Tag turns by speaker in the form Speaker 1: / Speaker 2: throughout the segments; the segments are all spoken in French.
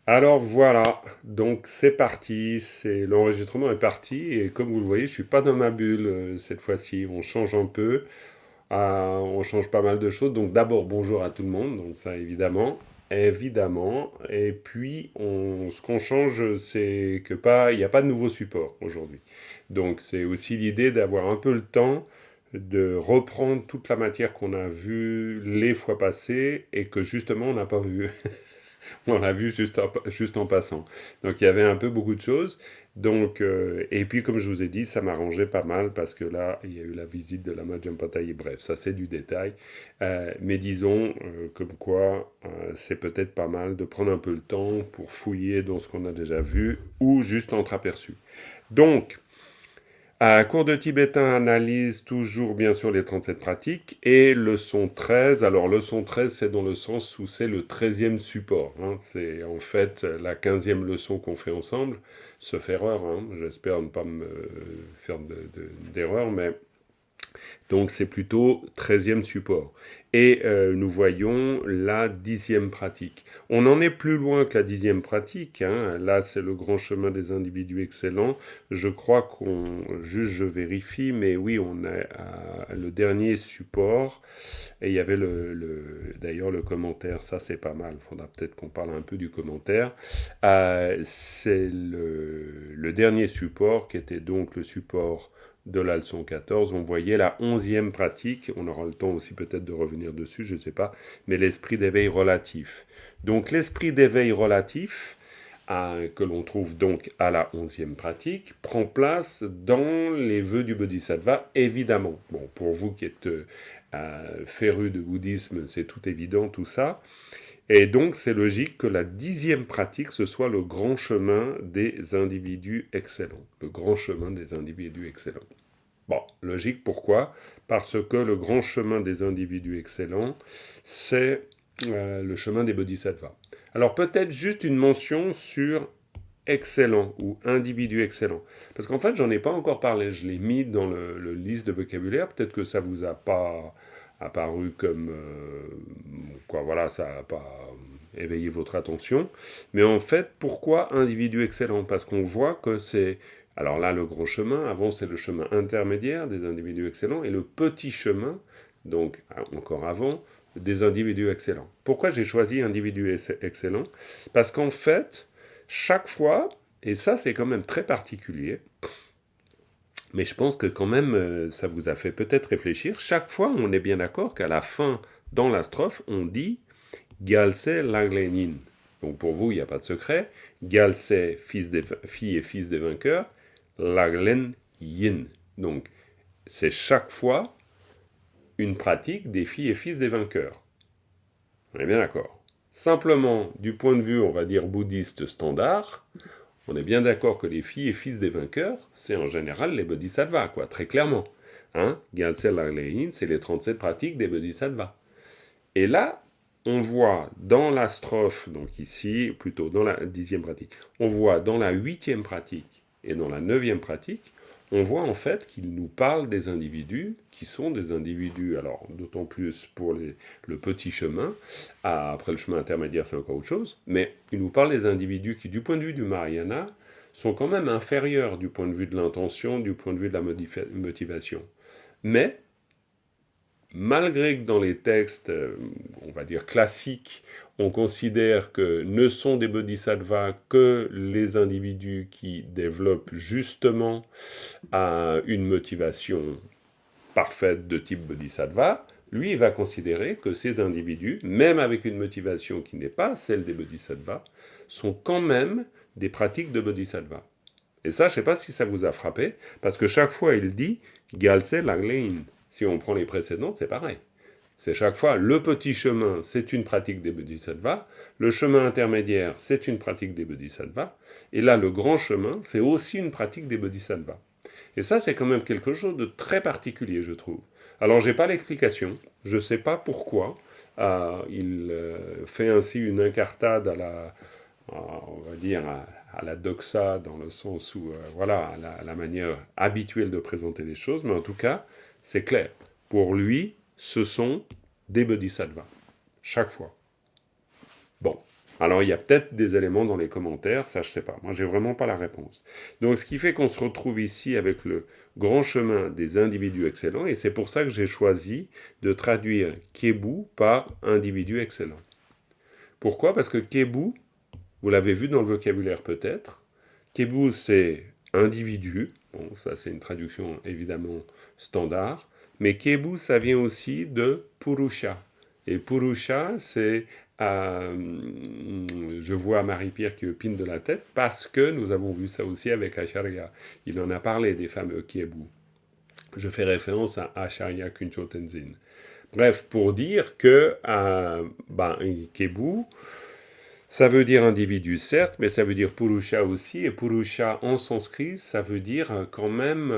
Speaker 1: Alors voilà, donc c'est parti, l'enregistrement est parti et comme vous le voyez, je suis pas dans ma bulle cette fois-ci. On change un peu, on change pas mal de choses. Donc d'abord bonjour à tout le monde, donc ça évidemment. Et puis ce qu'on change, c'est que il n'y a pas de nouveau support aujourd'hui. Donc c'est aussi l'idée d'avoir un peu le temps de reprendre toute la matière qu'on a vue les fois passées et que justement on n'a pas vue. On l'a vu juste en passant. Donc il y avait un peu beaucoup de choses. Donc, et puis comme je vous ai dit, ça m'arrangeait pas mal parce que là, il y a eu la visite de la Majapahit. Bref, ça c'est du détail. Mais disons, comme quoi, c'est peut-être pas mal de prendre un peu le temps pour fouiller dans ce qu'on a déjà vu ou juste entreaperçu. Donc, cours de tibétain analyse toujours bien sûr les 37 pratiques et leçon 13. Alors leçon 13 c'est dans le sens où c'est le 13e support. Hein. C'est en fait la 15e leçon qu'on fait ensemble. Sauf erreur, hein. J'espère ne pas me faire d'erreur, mais donc c'est plutôt 13e support. Et nous voyons la 10e pratique. On en est plus loin que la 10e pratique. Hein. Là, c'est le grand chemin des individus excellents. Je crois juste je vérifie, mais oui, on est à le dernier support. Et il y avait d'ailleurs le commentaire, ça c'est pas mal. Il faudra peut-être qu'on parle un peu du commentaire. C'est le dernier support qui était donc le support de la leçon 14, on voyait la 11e pratique, on aura le temps aussi peut-être de revenir dessus, je ne sais pas, mais l'esprit d'éveil relatif. Donc l'esprit d'éveil relatif, que l'on trouve donc à la 11e pratique, prend place dans les vœux du Bodhisattva, évidemment. Bon, pour vous qui êtes férus de bouddhisme, c'est tout évident tout ça. Et donc c'est logique que la 10e pratique, ce soit le grand chemin des individus excellents. Le grand chemin des individus excellents. Bon, logique, pourquoi? Parce que le grand chemin des individus excellents, c'est le chemin des bodhisattvas. Alors peut-être juste une mention sur excellent ou individu excellent. Parce qu'en fait, j'en ai pas encore parlé. Je l'ai mis dans le liste de vocabulaire. Peut-être que ça vous a pas apparu comme quoi, voilà, ça n'a pas éveillé votre attention. Mais en fait, pourquoi individu excellent? Parce qu'on voit que c'est alors là le grand chemin. Avant, c'est le chemin intermédiaire des individus excellents et le petit chemin, donc encore avant, des individus excellents. Pourquoi j'ai choisi individu excellent? Parce qu'en fait, chaque fois, et ça c'est quand même très particulier, mais je pense que quand même ça vous a fait peut-être réfléchir, chaque fois on est bien d'accord qu'à la fin, dans la strophe, on dit Gyaltse Laglenin. Donc pour vous, il n'y a pas de secret. Gyaltse, fille et fils des vainqueurs, Laglen Yin. Donc c'est chaque fois une pratique des filles et fils des vainqueurs. On est bien d'accord. Simplement, du point de vue, on va dire, bouddhiste standard, on est bien d'accord que les filles et fils des vainqueurs, c'est en général les bodhisattvas, quoi, très clairement. Hein? Gyaltse Laglein, c'est les 37 pratiques des bodhisattvas. Et là, on voit dans la strophe, donc ici, plutôt dans la 10e pratique, on voit dans la 8e pratique et dans la 9e pratique, on voit en fait qu'il nous parle des individus qui sont des individus, alors d'autant plus pour le petit chemin, après le chemin intermédiaire c'est encore autre chose, mais il nous parle des individus qui, du point de vue du Mahayana, sont quand même inférieurs du point de vue de l'intention, du point de vue de la motivation. Mais malgré que dans les textes, on va dire classiques, on considère que ne sont des bodhisattvas que les individus qui développent justement une motivation parfaite de type bodhisattva, lui, il va considérer que ces individus, même avec une motivation qui n'est pas celle des bodhisattvas, sont quand même des pratiques de bodhisattva. Et ça, je ne sais pas si ça vous a frappé, parce que chaque fois, il dit Gyaltse Laglein. Si on prend les précédentes, c'est pareil. C'est chaque fois, le petit chemin, c'est une pratique des bodhisattvas, le chemin intermédiaire, c'est une pratique des bodhisattvas, et là, le grand chemin, c'est aussi une pratique des bodhisattvas. Et ça, c'est quand même quelque chose de très particulier, je trouve. Alors, j'ai pas l'explication, je ne sais pas pourquoi il fait ainsi une incartade on va dire, à la doxa, dans le sens où, voilà, à la manière habituelle de présenter les choses, mais en tout cas, c'est clair. Pour lui, ce sont des bodhisattvas. Chaque fois. Bon. Alors, il y a peut-être des éléments dans les commentaires, ça je sais pas. Moi, j'ai vraiment pas la réponse. Donc, ce qui fait qu'on se retrouve ici avec le grand chemin des individus excellents, et c'est pour ça que j'ai choisi de traduire Kebu par individu excellent. Pourquoi? Parce que Kebu, vous l'avez vu dans le vocabulaire peut-être, Kebu c'est individu, bon, ça c'est une traduction évidemment standard, mais Kebu ça vient aussi de Purusha. Et Purusha, c'est je vois Marie-Pierre qui opine de la tête parce que nous avons vu ça aussi avec Acharya. Il en a parlé des fameux Kiebu. Je fais référence à Acharya Kuncho Tenzin. Bref, pour dire que Kebu, ça veut dire individu, certes, mais ça veut dire Purusha aussi. Et Purusha en sanskrit, ça veut dire quand même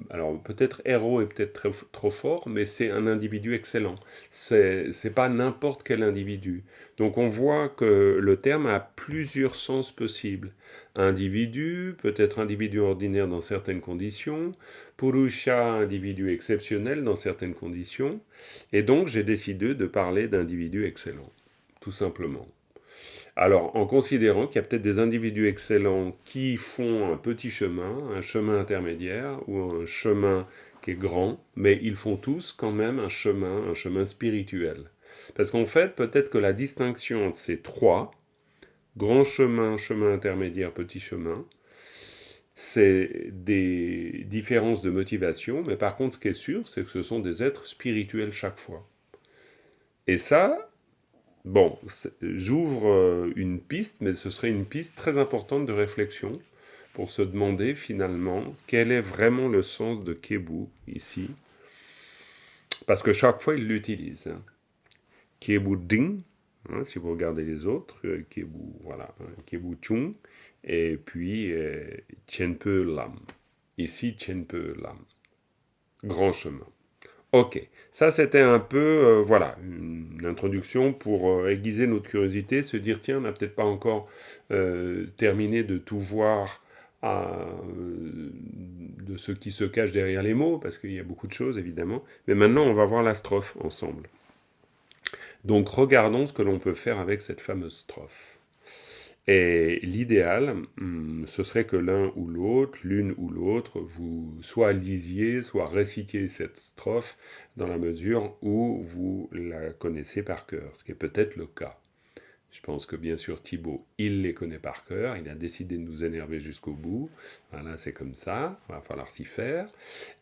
Speaker 1: alors peut-être héros est peut-être trop fort, mais c'est un individu excellent. C'est pas n'importe quel individu. Donc on voit que le terme a plusieurs sens possibles. Individu, peut-être individu ordinaire dans certaines conditions. Purusha, individu exceptionnel dans certaines conditions. Et donc j'ai décidé de parler d'individu excellent, tout simplement. Alors, en considérant qu'il y a peut-être des individus excellents qui font un petit chemin, un chemin intermédiaire ou un chemin qui est grand, mais ils font tous quand même un chemin spirituel. Parce qu'en fait, peut-être que la distinction entre ces trois, grand chemin, chemin intermédiaire, petit chemin, c'est des différences de motivation, mais par contre, ce qui est sûr, c'est que ce sont des êtres spirituels chaque fois. Et ça, bon, j'ouvre une piste, mais ce serait une piste très importante de réflexion pour se demander finalement quel est vraiment le sens de Kebu ici. Parce que chaque fois, il l'utilise. Hein. Kebu Ding, hein, si vous regardez les autres, Kebu, voilà, hein, Kebu Chung, et puis Chenpe Lam. Ici, Chenpe Lam. Grand chemin. Ok, ça c'était un peu, voilà, une introduction pour aiguiser notre curiosité, se dire tiens, on n'a peut-être pas encore terminé de tout voir de ce qui se cache derrière les mots, parce qu'il y a beaucoup de choses évidemment, mais maintenant on va voir la strophe ensemble. Donc regardons ce que l'on peut faire avec cette fameuse strophe. Et l'idéal, ce serait que l'un ou l'autre, l'une ou l'autre, vous soit lisiez, soit récitiez cette strophe dans la mesure où vous la connaissez par cœur, ce qui est peut-être le cas. Je pense que bien sûr Thibaut, il les connaît par cœur, il a décidé de nous énerver jusqu'au bout. Voilà, c'est comme ça, il va falloir s'y faire.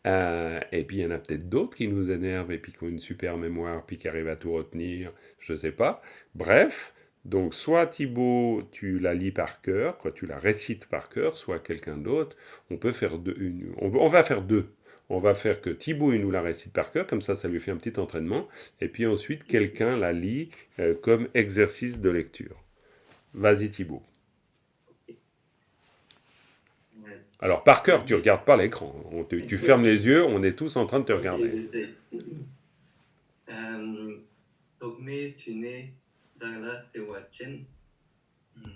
Speaker 1: Et puis il y en a peut-être d'autres qui nous énervent et puis qui ont une super mémoire, puis qui arrivent à tout retenir, je ne sais pas. Bref, donc soit Thibaut, tu la lis par cœur, quoi, tu la récites par cœur, soit quelqu'un d'autre. On peut faire deux, on va faire deux. On va faire que Thibaut il nous la récite par cœur, comme ça lui fait un petit entraînement, et puis ensuite quelqu'un la lit comme exercice de lecture. Vas-y Thibaut. Alors par cœur, tu regardes pas l'écran. Tu fermes les yeux, on est tous en train de te regarder.
Speaker 2: Dogme tune dala sewachen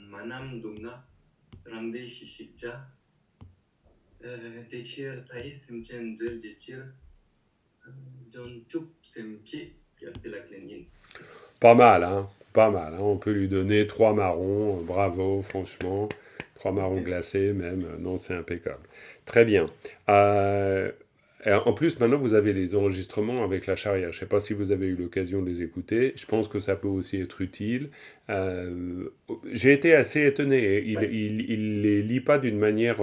Speaker 2: manam dumna rambe shishikja dechir tai semchen dul dechir don chup semki c'est la clénine.
Speaker 1: Pas mal, hein. Pas mal. Hein. On peut lui donner 3 marrons. Bravo, franchement. 3 marrons glacés même. Non, c'est impeccable. Très bien. En plus, maintenant, vous avez les enregistrements avec la charia. Je ne sais pas si vous avez eu l'occasion de les écouter. Je pense que ça peut aussi être utile. J'ai été assez étonné. Il les lit pas d'une manière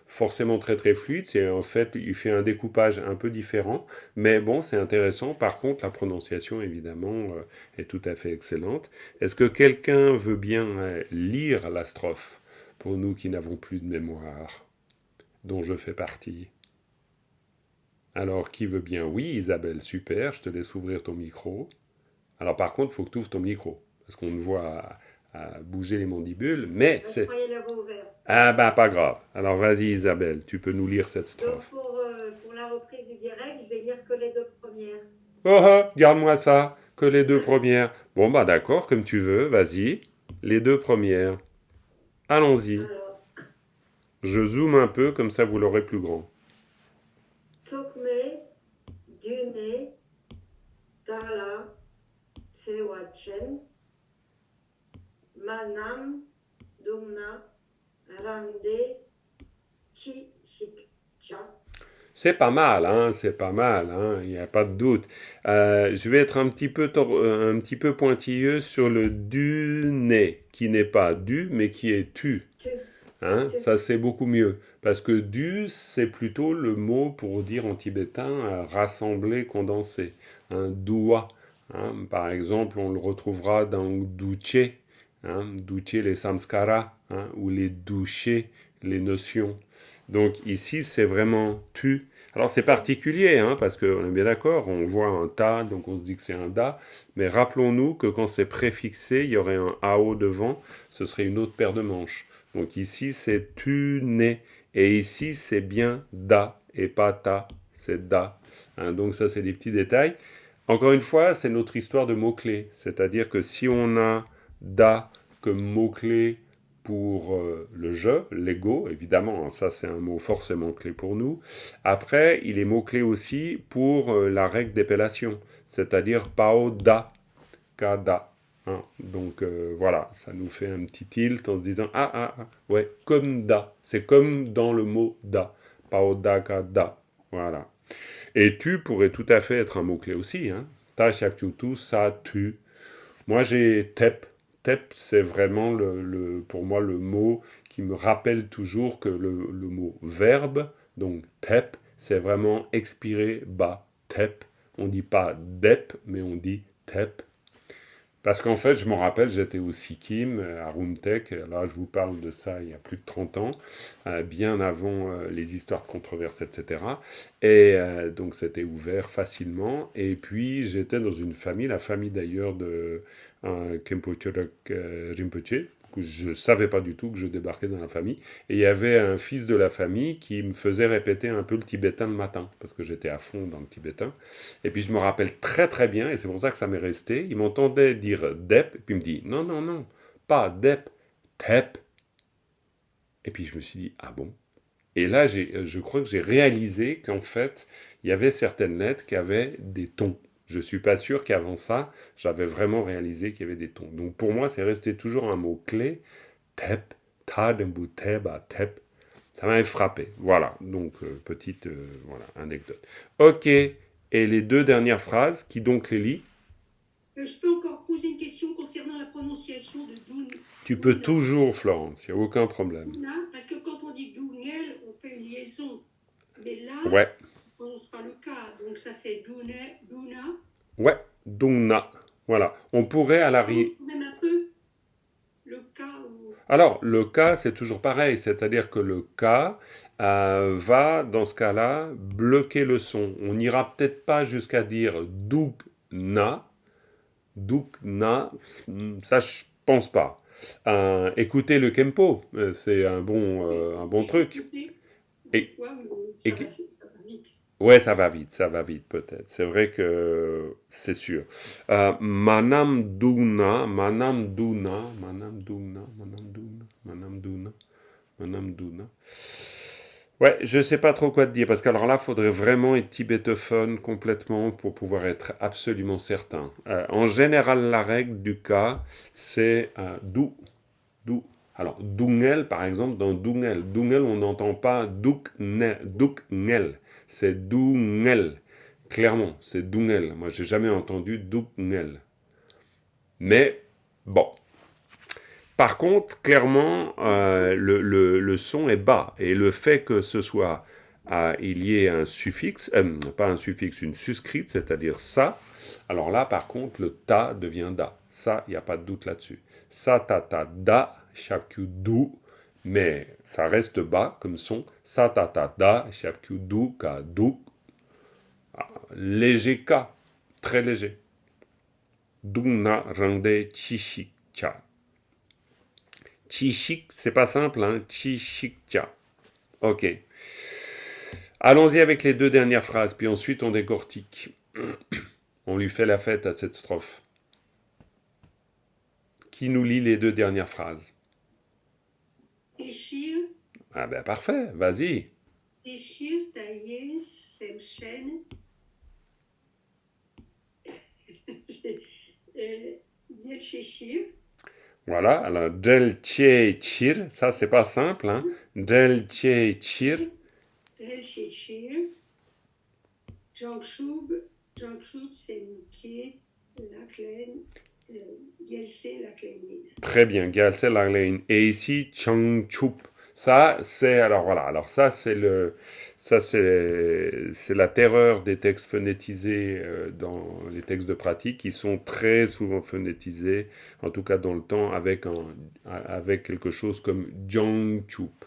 Speaker 1: forcément très très fluide. C'est en fait, il fait un découpage un peu différent. Mais bon, c'est intéressant. Par contre, la prononciation, évidemment, est tout à fait excellente. Est-ce que quelqu'un veut bien lire la strophe pour nous qui n'avons plus de mémoire, dont je fais partie? Alors, qui veut bien? Oui, Isabelle, super, je te laisse ouvrir ton micro. Alors, par contre, il faut que tu ouvres ton micro, parce qu'on te voit à bouger les mandibules, mais c'est... Ah bah, pas grave. Alors, vas-y, Isabelle, tu peux nous lire cette strophe.
Speaker 3: Donc, pour la reprise du direct, je vais lire que les deux premières.
Speaker 1: Oh, garde-moi ça, que les deux premières. Bon, bah d'accord, comme tu veux, vas-y. Les deux premières. Allons-y.
Speaker 3: Alors,
Speaker 1: Je zoome un peu, comme ça vous l'aurez plus grand.
Speaker 3: Tokme, Dune, Dala, Sewachen, Manam, Dumna, Rande, Chi, Chik, Cha.
Speaker 1: C'est pas mal, hein, c'est pas mal, hein, il n'y a pas de doute. Je vais être un petit peu pointilleux sur le du né, qui n'est pas du, mais qui est tu.
Speaker 3: Tu,
Speaker 1: Hein,
Speaker 3: tu.
Speaker 1: ça c'est beaucoup mieux. Parce que du, c'est plutôt le mot pour dire en tibétain rassembler, condenser. Un doua. Hein, par exemple, on le retrouvera dans duche, hein, duche les samskaras, hein, ou les doucher, les notions. Donc ici, c'est vraiment tu. Alors c'est particulier, hein, parce qu'on est bien d'accord, on voit un ta, donc on se dit que c'est un da, mais rappelons-nous que quand c'est préfixé, il y aurait un ao devant, ce serait une autre paire de manches. Donc ici, c'est tu n'es. Et ici, c'est bien da et pas ta, c'est da. Hein, donc ça, c'est des petits détails. Encore une fois, c'est notre histoire de mots-clés. C'est-à-dire que si on a da comme mot-clé pour le je, l'ego, évidemment, hein, ça c'est un mot forcément clé pour nous. Après, il est mot-clé aussi pour la règle d'épellation, c'est-à-dire pao da, kada. Hein. Donc voilà, ça nous fait un petit tilt en se disant ouais, comme da, c'est comme dans le mot da, pao da kada. Voilà. Et tu pourrait tout à fait être un mot-clé aussi. Hein. Ta, shakyutu, sa, tu. Moi, j'ai tep. Tep, c'est vraiment pour moi le mot qui me rappelle toujours que le mot verbe, donc tep, c'est vraiment expirer bas. Tep. On dit pas dep, mais on dit tep. Parce qu'en fait, je me rappelle, j'étais au Sikkim, à Rumtek, là je vous parle de ça il y a plus de 30 ans, bien avant les histoires de controverses, etc. Et donc c'était ouvert facilement. Et puis j'étais dans une famille, la famille d'ailleurs de Khenpo Rinpoche, que je ne savais pas du tout que je débarquais dans la famille. Et il y avait un fils de la famille qui me faisait répéter un peu le tibétain le matin, parce que j'étais à fond dans le tibétain. Et puis je me rappelle très très bien, et c'est pour ça que ça m'est resté, il m'entendait dire Dep, et puis il me dit non, non, non, pas Dep, Tep. Et puis je me suis dit, ah bon. Et là, je crois que j'ai réalisé qu'en fait, il y avait certaines lettres qui avaient des tons. Je ne suis pas sûr qu'avant ça, j'avais vraiment réalisé qu'il y avait des tons. Donc pour moi, c'est resté toujours un mot clé, Tep, Tadembu Teba, Tep. Ça m'avait frappé. Voilà, donc petite voilà, anecdote. Ok, et les deux dernières phrases, qui donc les lit?
Speaker 4: Je peux encore poser une question concernant la prononciation de
Speaker 1: Tu peux toujours, Florence, il n'y a aucun problème.
Speaker 4: Duna, parce que quand on dit Dunel, on fait une liaison. Mais là,
Speaker 1: Ouais,
Speaker 4: on prononce pas le K, donc ça fait Duna.
Speaker 1: ouais, Dungna. Voilà, on pourrait à
Speaker 4: On
Speaker 1: l'arrière...
Speaker 4: prononce même un peu le K. Ou...
Speaker 1: Alors, le K, c'est toujours pareil, c'est-à-dire que le K va, dans ce cas-là, bloquer le son. On n'ira peut-être pas jusqu'à dire Dugna, Dugna, ça je pense pas. Écoutez le Kempo, c'est un bon
Speaker 4: J'ai
Speaker 1: truc.
Speaker 4: écouté
Speaker 1: Et,
Speaker 4: une fois,
Speaker 1: et,
Speaker 4: mais ça va vite.
Speaker 1: ouais, ça va vite peut-être. C'est vrai que c'est sûr. Manam Duna, Manam Duna, Manam Duna, Manam Duna, Manam Duna, Manam Duna. Ouais, je sais pas trop quoi te dire, parce qu'alors là, faudrait vraiment être tibétophone complètement pour pouvoir être absolument certain. En général, la règle du cas, c'est dou. Alors, dungel, par exemple, dans dungel. Dungel, on n'entend pas dukngel. C'est dungel. Clairement, c'est dungel. Moi, j'ai jamais entendu dukngel. Mais, bon. Par contre, clairement, le son est bas. Et le fait que ce soit, il y ait un suffixe, pas un suffixe, une suscrite, c'est-à-dire ça, alors là, par contre, le ta devient da. Ça, il n'y a pas de doute là-dessus. Sa, ta, da, shakyu, du, mais ça reste bas comme son. Sa, ta, da, shakyu, du, ka, du. Léger ka, très léger. Dungna, rande, chishi, cha. Chishik, c'est pas simple, hein. Chishikcha. Ok. Allons-y avec les deux dernières phrases, puis ensuite on décortique. On lui fait la fête à cette strophe. Qui nous lit les deux dernières phrases?
Speaker 4: Échir,
Speaker 1: Ah ben parfait, vas-y.
Speaker 4: Échir, Taillé, Semchen, Diel Chéchir.
Speaker 1: Voilà, alors delchechir, ça c'est pas simple, hein. Delchechir,
Speaker 4: El Shechir, Jangshub, Semke, Laklen, Gelse, Laklenin.
Speaker 1: très bien, Gyaltse Laglein. Et ici, Changchup. Ça, c'est, alors voilà, alors c'est la terreur des textes phonétisés dans les textes de pratique qui sont très souvent phonétisés, en tout cas dans le temps, avec quelque chose comme Jangchup.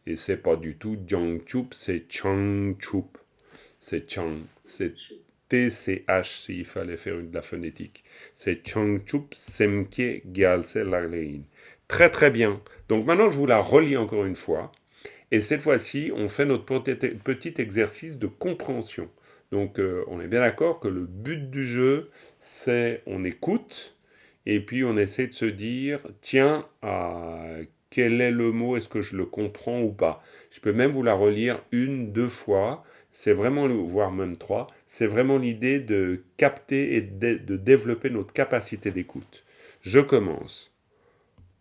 Speaker 1: Et c'est pas du tout Jangchup, c'est Changchup. C'est Chang, c'est TCH s'il fallait faire de la phonétique. C'est Changchup Semke Gyaltse Laglein. Très très bien. Donc maintenant je vous la relis encore une fois. Et cette fois-ci, on fait notre petit exercice de compréhension. Donc on est bien d'accord que le but du jeu, c'est on écoute et puis on essaie de se dire, tiens, quel est le mot, est-ce que je le comprends ou pas. Je peux même vous la relire une, deux fois. C'est vraiment, voire même trois, c'est vraiment l'idée de capter et de développer notre capacité d'écoute. Je commence.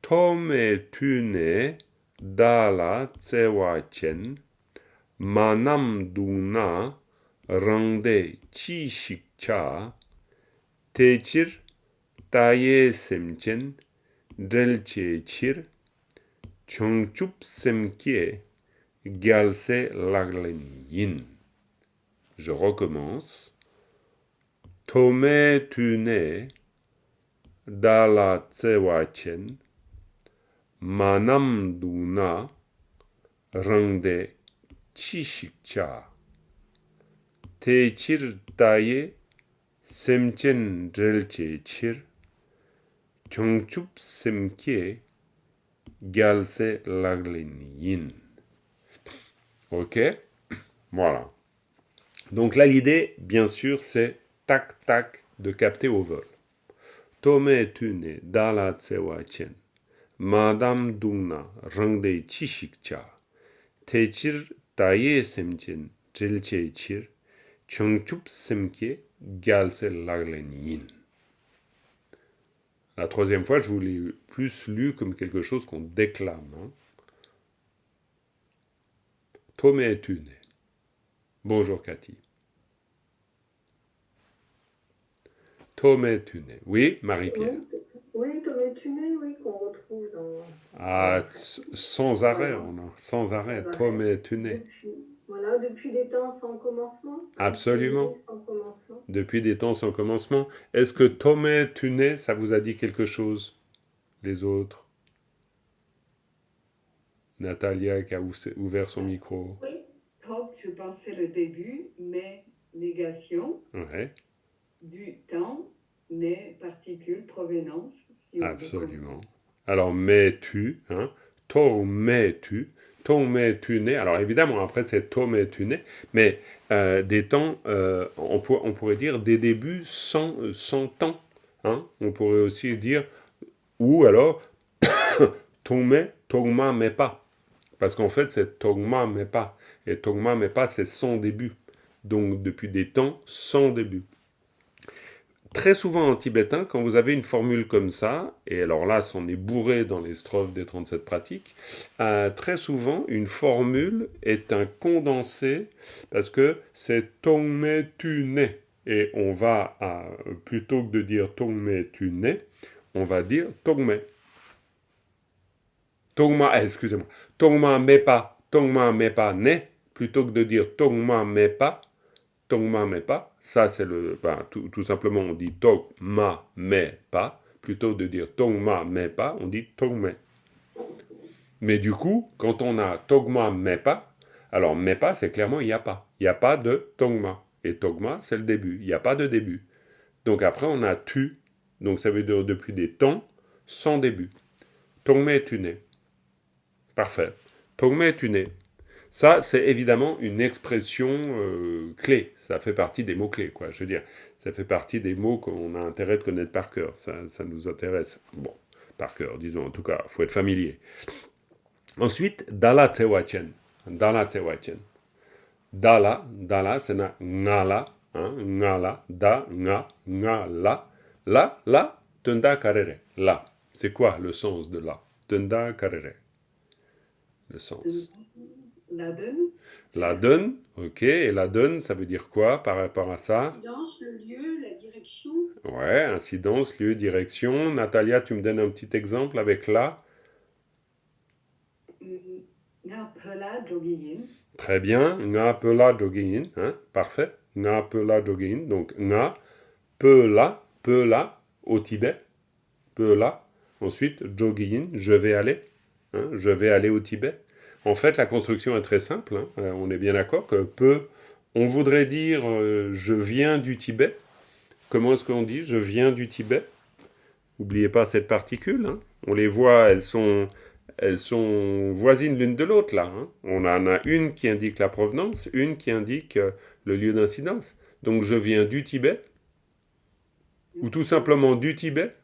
Speaker 1: Tome tune dala tsewachen manam duna rangde chi shikcha techir taye semchen delche chir chongchup semkie gyalse laglen yin. Je recommence. Tome tune dala tsewachen manam duna rangde chishikcha techir taye semchen relche chir chongchup semkie gyalse laglen yin. Ok? Voilà. Donc là, l'idée, bien sûr, c'est tac-tac de capter au vol. Tome tune dala tsewachen Madame Duna rangde chishikcha techir taye semchen jelche chir chongchup semke gyalse laglen yin. La troisième fois, je vous l'ai plus lu comme quelque chose qu'on déclame. Hein. Tome tune. Bonjour Cathy. Tome tune. Oui, Marie-Pierre.
Speaker 3: Oui, Tomé Tuné, oui, qu'on retrouve dans
Speaker 1: Ah, sans arrêt, on a sans arrêt.
Speaker 3: sans arrêt.
Speaker 1: Tome tune.
Speaker 3: Depuis des temps sans commencement.
Speaker 1: Absolument.
Speaker 3: Sans commencement.
Speaker 1: Depuis des temps sans commencement. Est-ce que Tome tune, ça vous a dit quelque chose, les autres? Natalia qui a ouvert son micro.
Speaker 3: Oui.
Speaker 5: Talk, je pense c'est le début, mais négation
Speaker 1: Ouais,
Speaker 5: du temps, mais particule, provenance. Si on veut
Speaker 1: absolument. Alors, mais tu, hein, Tome tune. Alors, évidemment, après, c'est Tome tune, mais des temps, on pourrait dire des débuts sans temps. Hein. On pourrait aussi dire, ou alors, Togma, mais pas. Parce qu'en fait, c'est Togma, mais pas. Et Togma, mais pas, c'est sans début. Donc, depuis des temps, sans début. Très souvent en tibétain, quand vous avez une formule comme ça, et alors là, c'en est bourré dans les strophes des 37 pratiques, très souvent, une formule est un condensé, parce que c'est Tongme tu ne. Et on va, plutôt que de dire Tongme tu ne, on va dire Tongme. Excusez-moi. Tongma me pas ne, plutôt que de dire Tongma me pas, ça c'est tout simplement on dit Tongma me pas, plutôt que de dire Tongma me pas, on dit Tongme. Mais du coup, quand on a Togma me pas, alors me pas c'est clairement il n'y a pas de Tongma. Et Togma c'est le début, il n'y a pas de début. Donc après on a tu, donc ça veut dire depuis des temps sans début. Tongme tu n'es. Parfait. Tongme tune. Ça, c'est évidemment une expression clé. Ça fait partie des mots-clés, quoi. Je veux dire, ça fait partie des mots qu'on a intérêt de connaître par cœur. Ça nous intéresse. Bon, par cœur, disons. En tout cas, il faut être familier. Ensuite, Dala Tsewachen. Dala Tsewachen. Dala, c'est ngala. Hein, ngala, da, nga, la. La, tunda karere. La. C'est quoi le sens de la? Tunda karere. Le sens.
Speaker 5: La donne,
Speaker 1: La donne, ok. Et la donne, ça veut dire quoi par rapport à ça?
Speaker 4: Silence, le lieu, la direction.
Speaker 1: Ouais, incidence, lieu, direction. Natalia, tu me donnes un petit exemple avec la?
Speaker 5: nga pela jogging,
Speaker 1: Très bien. Nga pela jogging, hein? Parfait. Nga pela jogging. Donc, nga pela, au Tibet. Pela. Ensuite, jogging, je vais aller. Hein? Je vais aller au Tibet. En fait, la construction est très simple. Hein. On est bien d'accord que on voudrait dire je viens du Tibet. Comment est-ce qu'on dit je viens du Tibet? N'oubliez pas cette particule. Hein. On les voit, elles sont voisines l'une de l'autre là. Hein. On en a une qui indique la provenance, une qui indique le lieu d'incidence. Donc je viens du Tibet, ou tout simplement du Tibet.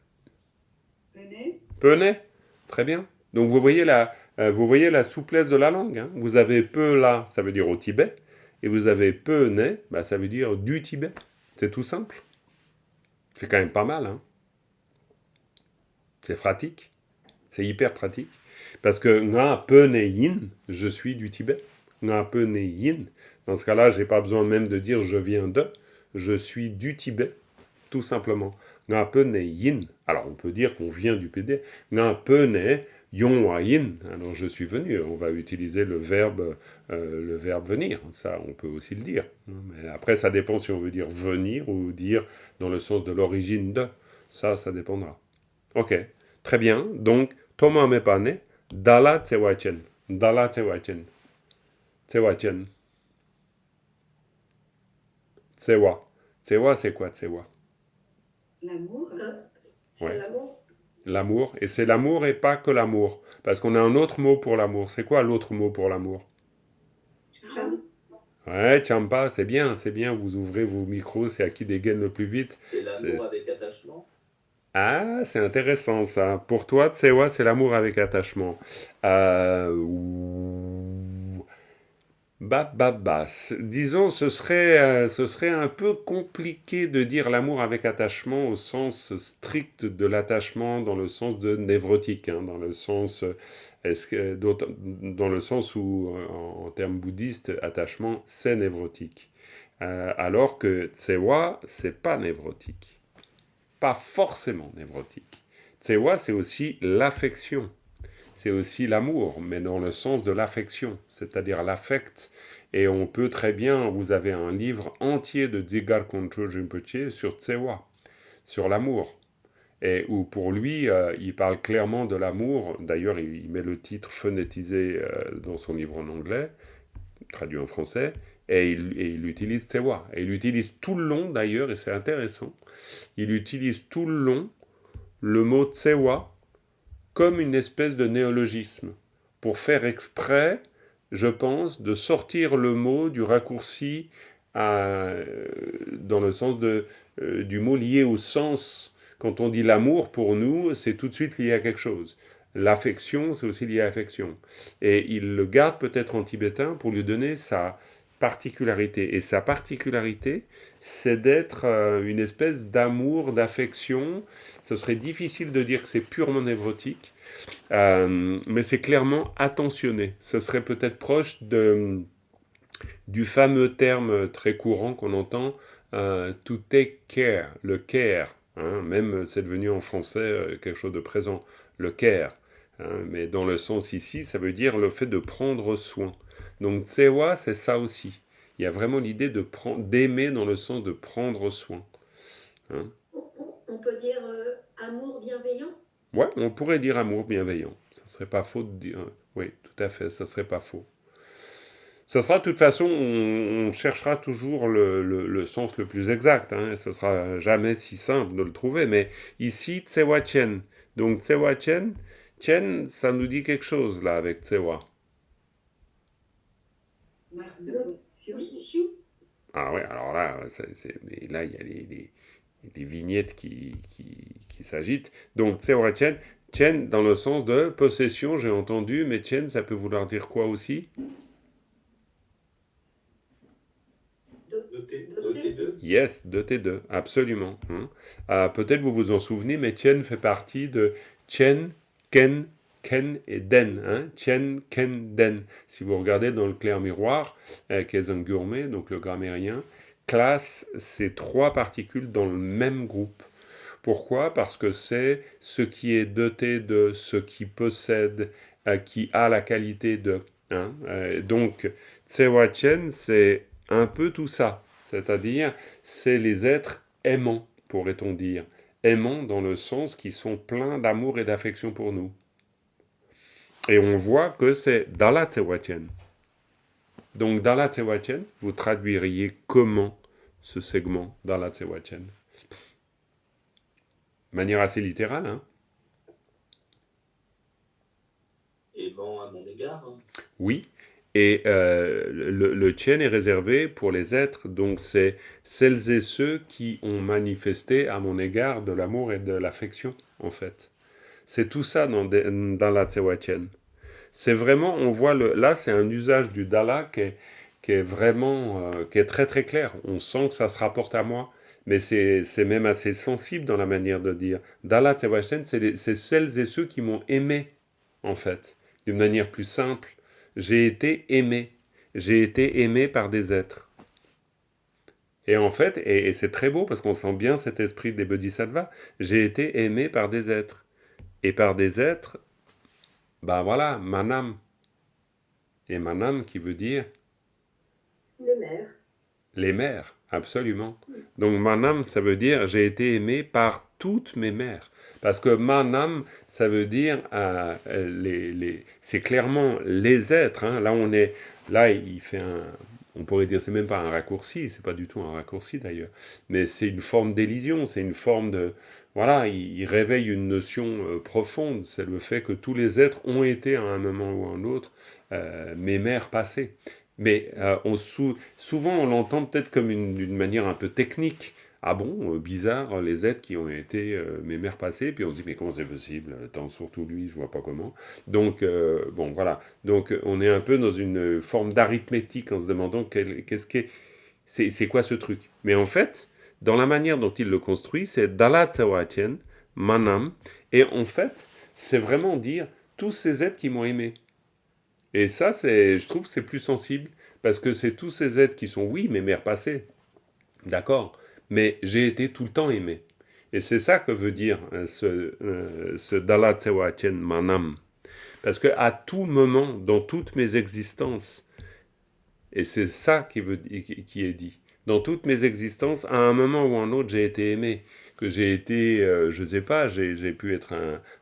Speaker 5: venez,
Speaker 1: Penay. Très bien. Donc vous voyez la souplesse de la langue. Hein. Vous avez peu là, ça veut dire au Tibet, et vous avez Penay, bah, ça veut dire du Tibet. C'est tout simple. C'est quand même pas mal. Hein. C'est pratique. C'est hyper pratique. Parce que nga Peneyin, je suis du Tibet. Nga Peneyin. Dans ce cas-là, j'ai pas besoin même de dire je viens de. Je suis du Tibet, tout simplement. Nga Peneyin. Alors on peut dire qu'on vient du PD. Nga Pene Yonwayin. Alors je suis venu. On va utiliser le verbe venir. Ça, on peut aussi le dire. Mais après, ça dépend si on veut dire venir ou dire dans le sens de l'origine de. Ça dépendra. Ok, très bien. Donc, Thomas Mepane, Dala Tsewachen. Dala Tsewachen. Tsewachen. Tsewa. Tsewa, c'est quoi Tsewa?
Speaker 5: l'amour,
Speaker 3: C'est
Speaker 1: Ouais.
Speaker 3: l'amour.
Speaker 1: L'amour. Et c'est l'amour et pas que l'amour. Parce qu'on a un autre mot pour l'amour. C'est quoi l'autre mot pour l'amour?
Speaker 4: Cham.
Speaker 1: Ouais, Champa, c'est bien, c'est bien. Vous ouvrez vos micros, c'est à qui dégaine le plus vite.
Speaker 6: Et l'amour avec attachement.
Speaker 1: Ah, c'est intéressant ça. Pour toi, Tsewa, c'est l'amour avec attachement. Disons, ce serait un peu compliqué de dire l'amour avec attachement au sens strict de l'attachement, dans le sens de névrotique, hein, dans le sens, dans le sens où, en termes bouddhistes, attachement, c'est névrotique. Alors que Tsewa, c'est pas névrotique. Pas forcément névrotique. Tsewa, c'est aussi l'affection. C'est aussi l'amour, mais dans le sens de l'affection, c'est-à-dire l'affect. Et on peut très bien, vous avez un livre entier de Dzigar Kongtrul Rinpoche sur Tsewa, sur l'amour. Et où pour lui, il parle clairement de l'amour. D'ailleurs, il met le titre phonétisé dans son livre en anglais, traduit en français, et il utilise Tsewa. Et il l'utilise tout le long d'ailleurs, et c'est intéressant. Il utilise tout le long le mot Tsewa comme une espèce de néologisme, pour faire exprès, je pense, de sortir le mot du raccourci dans le sens du mot lié au sens. Quand on dit l'amour, pour nous, c'est tout de suite lié à quelque chose. L'affection, c'est aussi lié à l'affection. Et il le garde peut-être en tibétain pour lui donner sa particularité. Et sa particularité, c'est d'être une espèce d'amour, d'affection. Ce serait difficile de dire que c'est purement névrotique, mais c'est clairement attentionné. Ce serait peut-être proche du fameux terme très courant qu'on entend, to take care, le care. Hein, même c'est devenu en français quelque chose de présent, le care. Hein, mais dans le sens ici, ça veut dire le fait de prendre soin. Donc Tsewa, c'est ça aussi. Il y a vraiment l'idée d'aimer dans le sens de prendre soin. Hein.
Speaker 3: On peut dire amour bienveillant.
Speaker 1: Ouais, on pourrait dire amour bienveillant. Ça serait pas faux de dire. Oui, tout à fait, ça serait pas faux. Ça sera de toute façon, on cherchera toujours le sens le plus exact. Hein, et ce sera jamais si simple de le trouver. Mais ici, Tsewa Chen. Donc Tsewa Chen, Chen, ça nous dit quelque chose là avec Tsewa.
Speaker 5: marque de possession,
Speaker 4: Possession.
Speaker 1: Ah ouais, alors là, mais là il y a les vignettes qui s'agitent. Donc Tsewa Chen, Chen dans le sens de possession, j'ai entendu, mais Chen, ça peut vouloir dire quoi aussi?
Speaker 6: Doté de.
Speaker 1: Yes, de T2, absolument. Hein. Peut-être vous vous en souvenez, mais Chen fait partie de Chen, Ken, Ken et Den. Hein? Chen, Ken, Den. Si vous regardez dans le clair miroir, qu'est un gourmet, donc le grammairien, classe ces trois particules dans le même groupe. Pourquoi? Parce que c'est ce qui est doté de, ce qui possède, qui a la qualité de. Hein? Donc, Tsewa Chen, c'est un peu tout ça. C'est-à-dire, c'est les êtres aimants, pourrait-on dire. Aimants dans le sens qui sont pleins d'amour et d'affection pour nous. Et on voit que c'est Dala Tsewa Chen. Donc, Dala Tsewa Chen, vous traduiriez comment ce segment Dala Tsewa Chen? De manière assez littérale, hein?
Speaker 6: Aimant à mon égard. Hein.
Speaker 1: Oui, et le Chen est réservé pour les êtres, donc c'est celles et ceux qui ont manifesté à mon égard de l'amour et de l'affection, en fait. C'est tout ça dans la Tsewa Chen. C'est vraiment, on voit, là c'est un usage du Dala qui est vraiment, qui est très très clair. On sent que ça se rapporte à moi, mais c'est même assez sensible dans la manière de dire. Dala Tsewa Chen, c'est celles et ceux qui m'ont aimé, en fait, d'une manière plus simple. J'ai été aimé. J'ai été aimé par des êtres. Et en fait, et c'est très beau parce qu'on sent bien cet esprit des bodhisattvas, j'ai été aimé par des êtres. Et par des êtres, ben voilà, manam. Et manam qui veut dire
Speaker 3: Les mères.
Speaker 1: les mères, absolument. Donc manam, ça veut dire j'ai été aimé par toutes mes mères. Parce que manam, ça veut dire c'est clairement les êtres. Hein. Là il fait on pourrait dire c'est même pas un raccourci, c'est pas du tout un raccourci d'ailleurs, mais c'est une forme d'élision, c'est une forme de voilà, il réveille une notion profonde, c'est le fait que tous les êtres ont été à un moment ou à un autre mes mères passées. Mais souvent on l'entend peut-être comme d'une manière un peu technique. Ah bon, bizarre, les êtres qui ont été mes mères passées, puis on se dit mais comment c'est possible? Attends, surtout lui, je vois pas comment. Donc bon voilà, donc on est un peu dans une forme d'arithmétique en se demandant qu'est-ce qu'est, c'est quoi ce truc? Mais en fait, dans la manière dont il le construit, c'est Dala Tsewa Chen, Manam, et en fait, c'est vraiment dire tous ces êtres qui m'ont aimé. Et ça, je trouve que c'est plus sensible, parce que c'est tous ces êtres qui sont, oui, mes mères passées, d'accord, mais j'ai été tout le temps aimé. Et c'est ça que veut dire ce Dala Tsewa Chen Manam. Parce qu'à tout moment, dans toutes mes existences, et c'est ça qui est dit, dans toutes mes existences, à un moment ou un autre, j'ai été aimé. Que j'ai été, je ne sais pas, j'ai pu être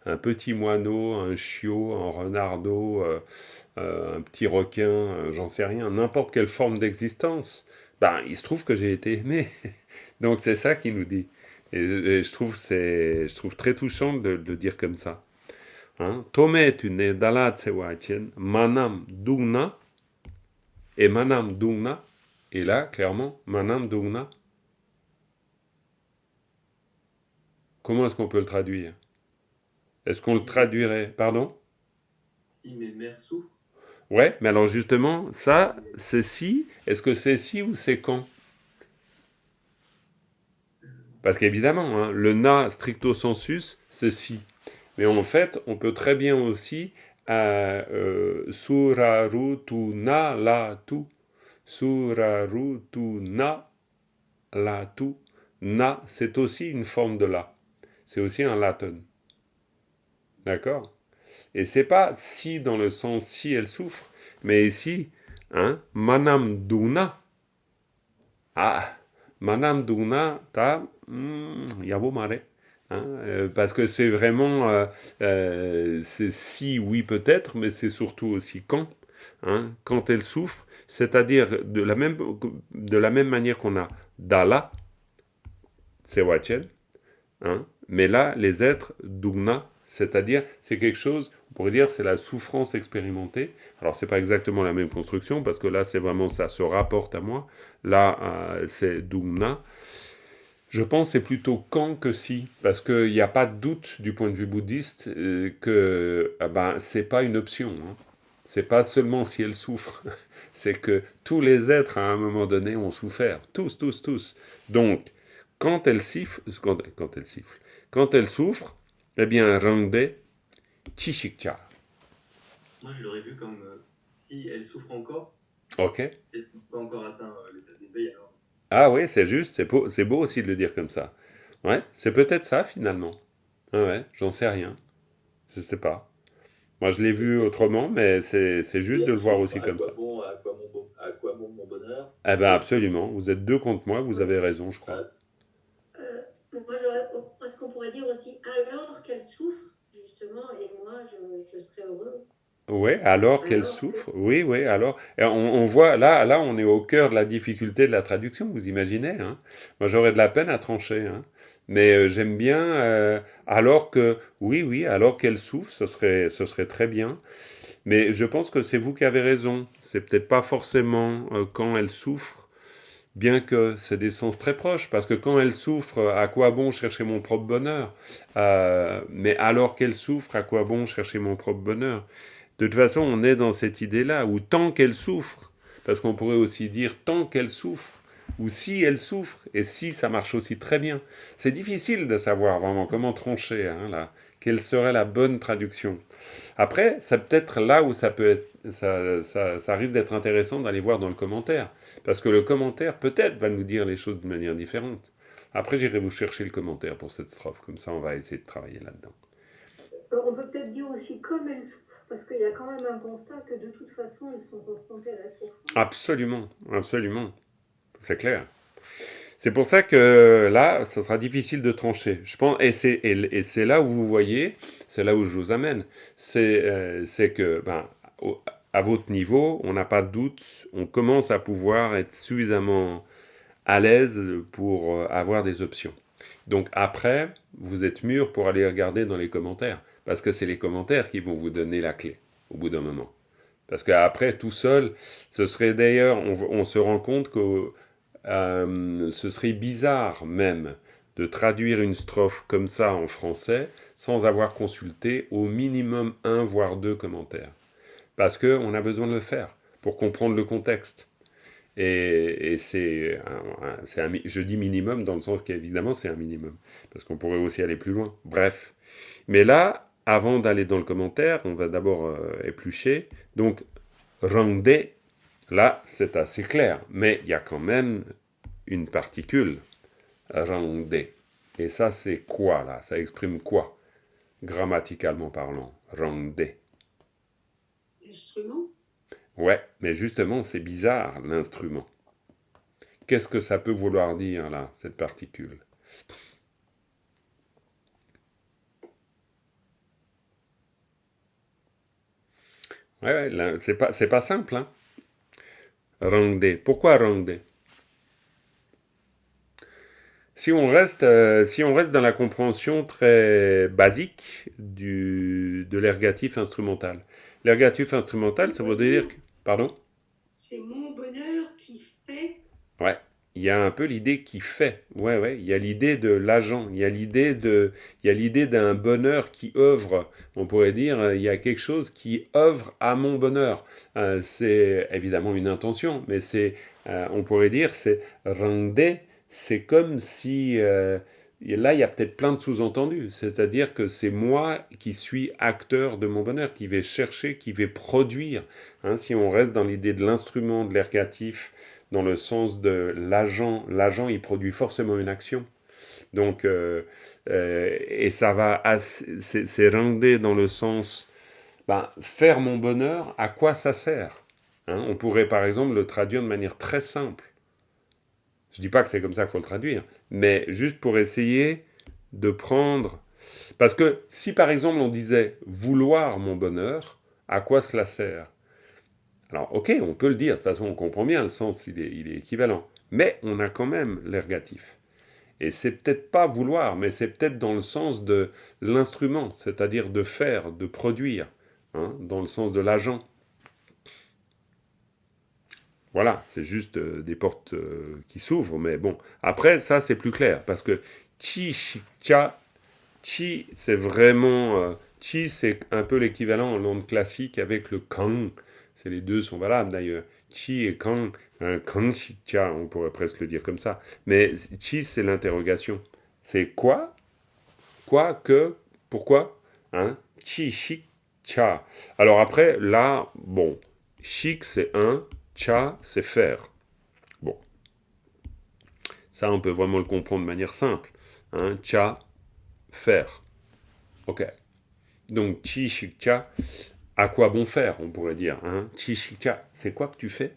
Speaker 1: un petit moineau, un chiot, un renardeau, un petit requin, j'en sais rien, n'importe quelle forme d'existence. Ben, il se trouve que j'ai été aimé. Donc c'est ça qu'il nous dit. Et je trouve très touchant de le dire comme ça. Hein? Tome tu ne dala tsewa chen, manam dungna, et manam dungna, et là, clairement, manam dungna. Comment est-ce qu'on peut le traduire? Est-ce qu'on le traduirait? Pardon?
Speaker 2: Si mes mères souffrent,
Speaker 1: Ouais, mais alors justement, ça, c'est si. Est-ce que c'est si ou c'est quand? Parce qu'évidemment, hein, le na stricto sensus, c'est si. Mais en fait, on peut très bien aussi suraru tu na la tu. Suraru tu na la tu. Na, c'est aussi une forme de la. C'est aussi un latin. D'accord? Et c'est pas si dans le sens si elle souffre, mais ici, hein, manam duna. Ah, manam duna ta yabo mare. Hein, parce que c'est vraiment, c'est si, oui peut-être, mais c'est surtout aussi quand. Hein, quand elle souffre, c'est-à-dire de la même manière qu'on a dala, tsewachen, hein, mais là, les êtres dugna, c'est-à-dire, c'est quelque chose, on pourrait dire, c'est la souffrance expérimentée. Alors, c'est pas exactement la même construction, parce que là, c'est vraiment, ça se rapporte à moi. Là, c'est dugna. Je pense que c'est plutôt quand que si, parce qu'il n'y a pas de doute du point de vue bouddhiste que c'est pas une option. Hein. C'est pas seulement si elle souffre, c'est que tous les êtres à un moment donné ont souffert, tous, tous, tous. Donc, quand elle souffre, Eh bien, rangde, chi shikcha.
Speaker 2: Moi, je l'aurais vu comme si elle souffre encore,
Speaker 1: Ok.
Speaker 2: et pas encore atteint l'état d'éveil, alors.
Speaker 1: Ah oui, c'est juste, c'est beau aussi de le dire comme ça. Ouais, c'est peut-être ça finalement. Ah ouais, j'en sais rien. Je sais pas. Moi, je l'ai
Speaker 6: Parce
Speaker 1: vu
Speaker 6: que
Speaker 1: autrement, mais c'est
Speaker 6: si
Speaker 1: juste de
Speaker 6: elle
Speaker 1: le voir
Speaker 6: souffre,
Speaker 1: aussi comme ça.
Speaker 6: à quoi bon mon bonheur?
Speaker 1: Eh ben absolument, vous êtes deux contre moi, vous avez raison, je crois.
Speaker 6: Ah,
Speaker 3: Moi, est-ce qu'on pourrait dire aussi alors qu'elle souffre, justement, et moi, je serais heureux.
Speaker 1: Oui, alors qu'elle
Speaker 3: Alors que,
Speaker 1: souffre, oui, oui, alors, et on voit, là, on est au cœur de la difficulté de la traduction, vous imaginez, hein? Moi, j'aurais de la peine à trancher, hein. Mais j'aime bien, alors que, oui, oui, alors qu'elle souffre, ce serait très bien. Mais je pense que c'est vous qui avez raison. C'est peut-être pas forcément quand elle souffre, bien que c'est des sens très proches, parce que quand elle souffre, à quoi bon chercher mon propre bonheur? Mais alors qu'elle souffre, à quoi bon chercher mon propre bonheur? De toute façon, on est dans cette idée-là, où tant qu'elle souffre, parce qu'on pourrait aussi dire tant qu'elle souffre, ou si elle souffre, et si ça marche aussi très bien. C'est difficile de savoir vraiment comment trancher, hein, là. Quelle serait la bonne traduction? Après, c'est peut-être là où ça peut être, ça risque d'être intéressant d'aller voir dans le commentaire. Parce que le commentaire, peut-être, va nous dire les choses de manière différente. Après, j'irai vous chercher le commentaire pour cette strophe. Comme ça, on va essayer de travailler là-dedans.
Speaker 3: on peut peut-être dire aussi comme elle souffre, parce qu'il y a quand même un constat que de toute façon, elles sont confrontées à la souffrance.
Speaker 1: Absolument, absolument. C'est clair. C'est pour ça que là, ça sera difficile de trancher. Je pense, et c'est là où vous voyez, c'est là où je vous amène, c'est que, ben, à votre niveau, on n'a pas de doute, on commence à pouvoir être suffisamment à l'aise pour avoir des options. Donc après, vous êtes mûr pour aller regarder dans les commentaires, parce que c'est les commentaires qui vont vous donner la clé au bout d'un moment. Parce qu'après, tout seul, ce serait d'ailleurs, on se rend compte que ce serait bizarre même de traduire une strophe comme ça en français sans avoir consulté au minimum un voire deux commentaires. Parce qu'on a besoin de le faire pour comprendre le contexte. Et je dis minimum dans le sens qu'évidemment c'est un minimum, parce qu'on pourrait aussi aller plus loin. Bref. Mais là, avant d'aller dans le commentaire, on va d'abord éplucher. Donc, rangde, là, c'est assez clair, mais il y a quand même une particule, rangde. Et ça, c'est quoi, là? Ça exprime quoi, grammaticalement parlant, rangde?
Speaker 4: Instrument.
Speaker 1: Ouais, mais justement, c'est bizarre, l'instrument. Qu'est-ce que ça peut vouloir dire, là, cette particule? Ouais, ouais, là, c'est pas simple, hein. Rangde. Pourquoi rangde? Si on reste dans la compréhension très basique de l'ergatif instrumental. L'ergatif instrumental, ça veut dire que... Pardon?
Speaker 4: C'est mon bonheur qui fait.
Speaker 1: Ouais. Il y a un peu l'idée qui fait. Ouais, ouais. Il y a l'idée de l'agent. Il y a l'idée d'un bonheur qui œuvre. On pourrait dire, il y a quelque chose qui œuvre à mon bonheur. C'est évidemment une intention, mais on pourrait dire, c'est rende. C'est comme si, et là, il y a peut-être plein de sous-entendus. C'est-à-dire que c'est moi qui suis acteur de mon bonheur, qui vais chercher, qui vais produire. Hein, si on reste dans l'idée de l'instrument, de l'ergatif, dans le sens de l'agent. L'agent, il produit forcément une action. Donc, et ça va, c'est render dans le sens, ben, faire mon bonheur, à quoi ça sert? Hein, on pourrait par exemple le traduire de manière très simple. Je dis pas que c'est comme ça qu'il faut le traduire, mais juste pour essayer de prendre... Parce que si par exemple on disait vouloir mon bonheur, à quoi cela sert? Alors, ok, on peut le dire, de toute façon, on comprend bien, le sens, il est équivalent. Mais on a quand même l'ergatif. Et c'est peut-être pas vouloir, mais c'est peut-être dans le sens de l'instrument, c'est-à-dire de faire, de produire, hein, dans le sens de l'agent. Voilà, c'est juste des portes qui s'ouvrent, mais bon. Après, ça, c'est plus clair, parce que chi, chi, cha, chi, c'est vraiment... chi, c'est un peu l'équivalent en langue classique avec le kang. Les deux sont valables d'ailleurs. Chi et kang, kang, chi, cha, on pourrait presque le dire comme ça. Mais chi, c'est l'interrogation. C'est quoi? Quoi que Pourquoi? Hein? Chi, shik, cha. Alors après, là, bon, shik c'est un, cha c'est faire. Bon, ça on peut vraiment le comprendre de manière simple. Hein? Cha, faire. Ok. Donc, chi, shik, cha, à quoi bon faire, on pourrait dire. Hein? Chi, shik, cha, c'est quoi que tu fais?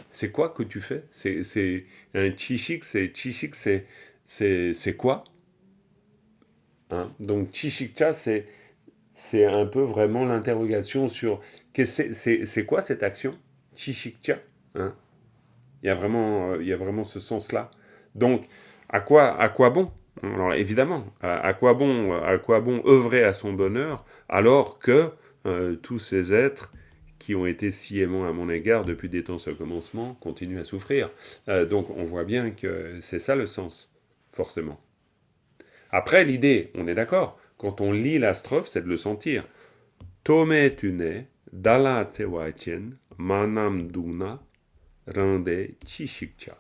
Speaker 1: C'est quoi que tu fais? C'est un chi-shik, c'est quoi? Hein? Donc, chi-shik-cha, c'est un peu vraiment l'interrogation sur c'est quoi cette action? Chi-shik-cha. Hein? Il y a vraiment ce sens-là. Donc, à quoi bon? Alors, évidemment, à quoi bon œuvrer à son bonheur alors que tous ces êtres qui ont été si aimants à mon égard depuis des temps sans commencement continuent à souffrir. Donc, on voit bien que c'est ça le sens, forcément. Après, l'idée, on est d'accord, quand on lit la strophe, c'est de le sentir. Tome tune, dala tsewachen, manam duna, rende chishikcha.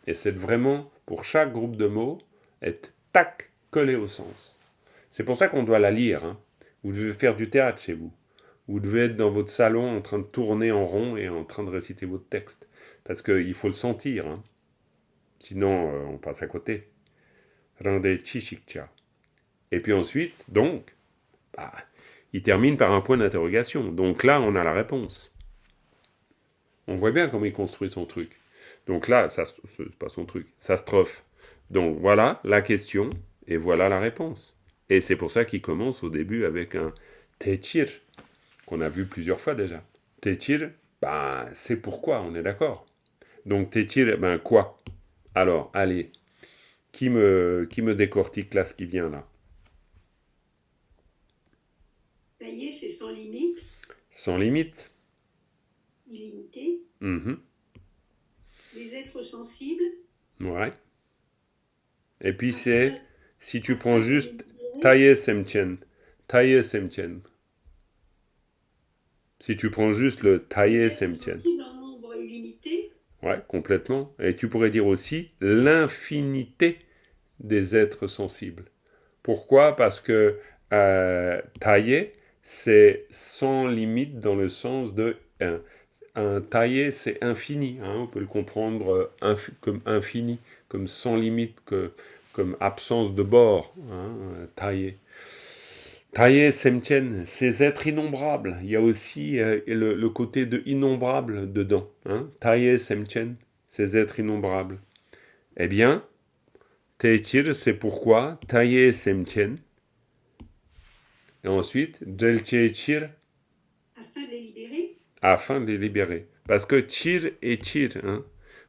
Speaker 1: Et c'est vraiment, pour chaque groupe de mots, être tac, collé au sens. C'est pour ça qu'on doit la lire. Hein. Vous devez faire du théâtre chez vous. Vous devez être dans votre salon en train de tourner en rond et en train de réciter votre texte. Parce qu'il faut le sentir. Hein. Sinon, on passe à côté. Rende chishikcha. Et puis ensuite, donc, bah, il termine par un point d'interrogation. Donc là, on a la réponse. On voit bien comment il construit son truc. Donc là, c'est pas son truc, sa strophe. Donc voilà la question et voilà la réponse. Et c'est pour ça qu'il commence au début avec un techir, qu'on a vu plusieurs fois déjà. Techir, bah, c'est pourquoi, on est d'accord. Donc techir, ben quoi? Alors, allez, qui me décortique là ce qui vient là?
Speaker 4: Tailler, c'est sans limite,
Speaker 1: Sans limite.
Speaker 4: illimité.
Speaker 1: Mhm.
Speaker 4: Les êtres sensibles.
Speaker 1: Ouais. Et puis c'est, si tu prends juste taille semchen, taille semchen. Si tu prends juste le taille
Speaker 4: Les êtres
Speaker 1: semchen.
Speaker 4: sensibles en nombre illimité.
Speaker 1: Ouais, complètement. Et tu pourrais dire aussi l'infinité des êtres sensibles. Pourquoi? Parce que tailler, c'est sans limite dans le sens de un taillé, c'est infini. Hein, on peut le comprendre comme infini, comme sans limite, comme absence de bord. Hein, taillé. Taillé, Semchen, ces êtres innombrables. Il y a aussi le côté de innombrable dedans. Hein, Taillé, Semchen, ces êtres innombrables. Eh bien, Teichir, c'est pourquoi Taillé, Semchen. Et ensuite, Delchechir,
Speaker 4: Afin de les libérer.
Speaker 1: afin de les libérer. Parce que Chir et Chir, hein,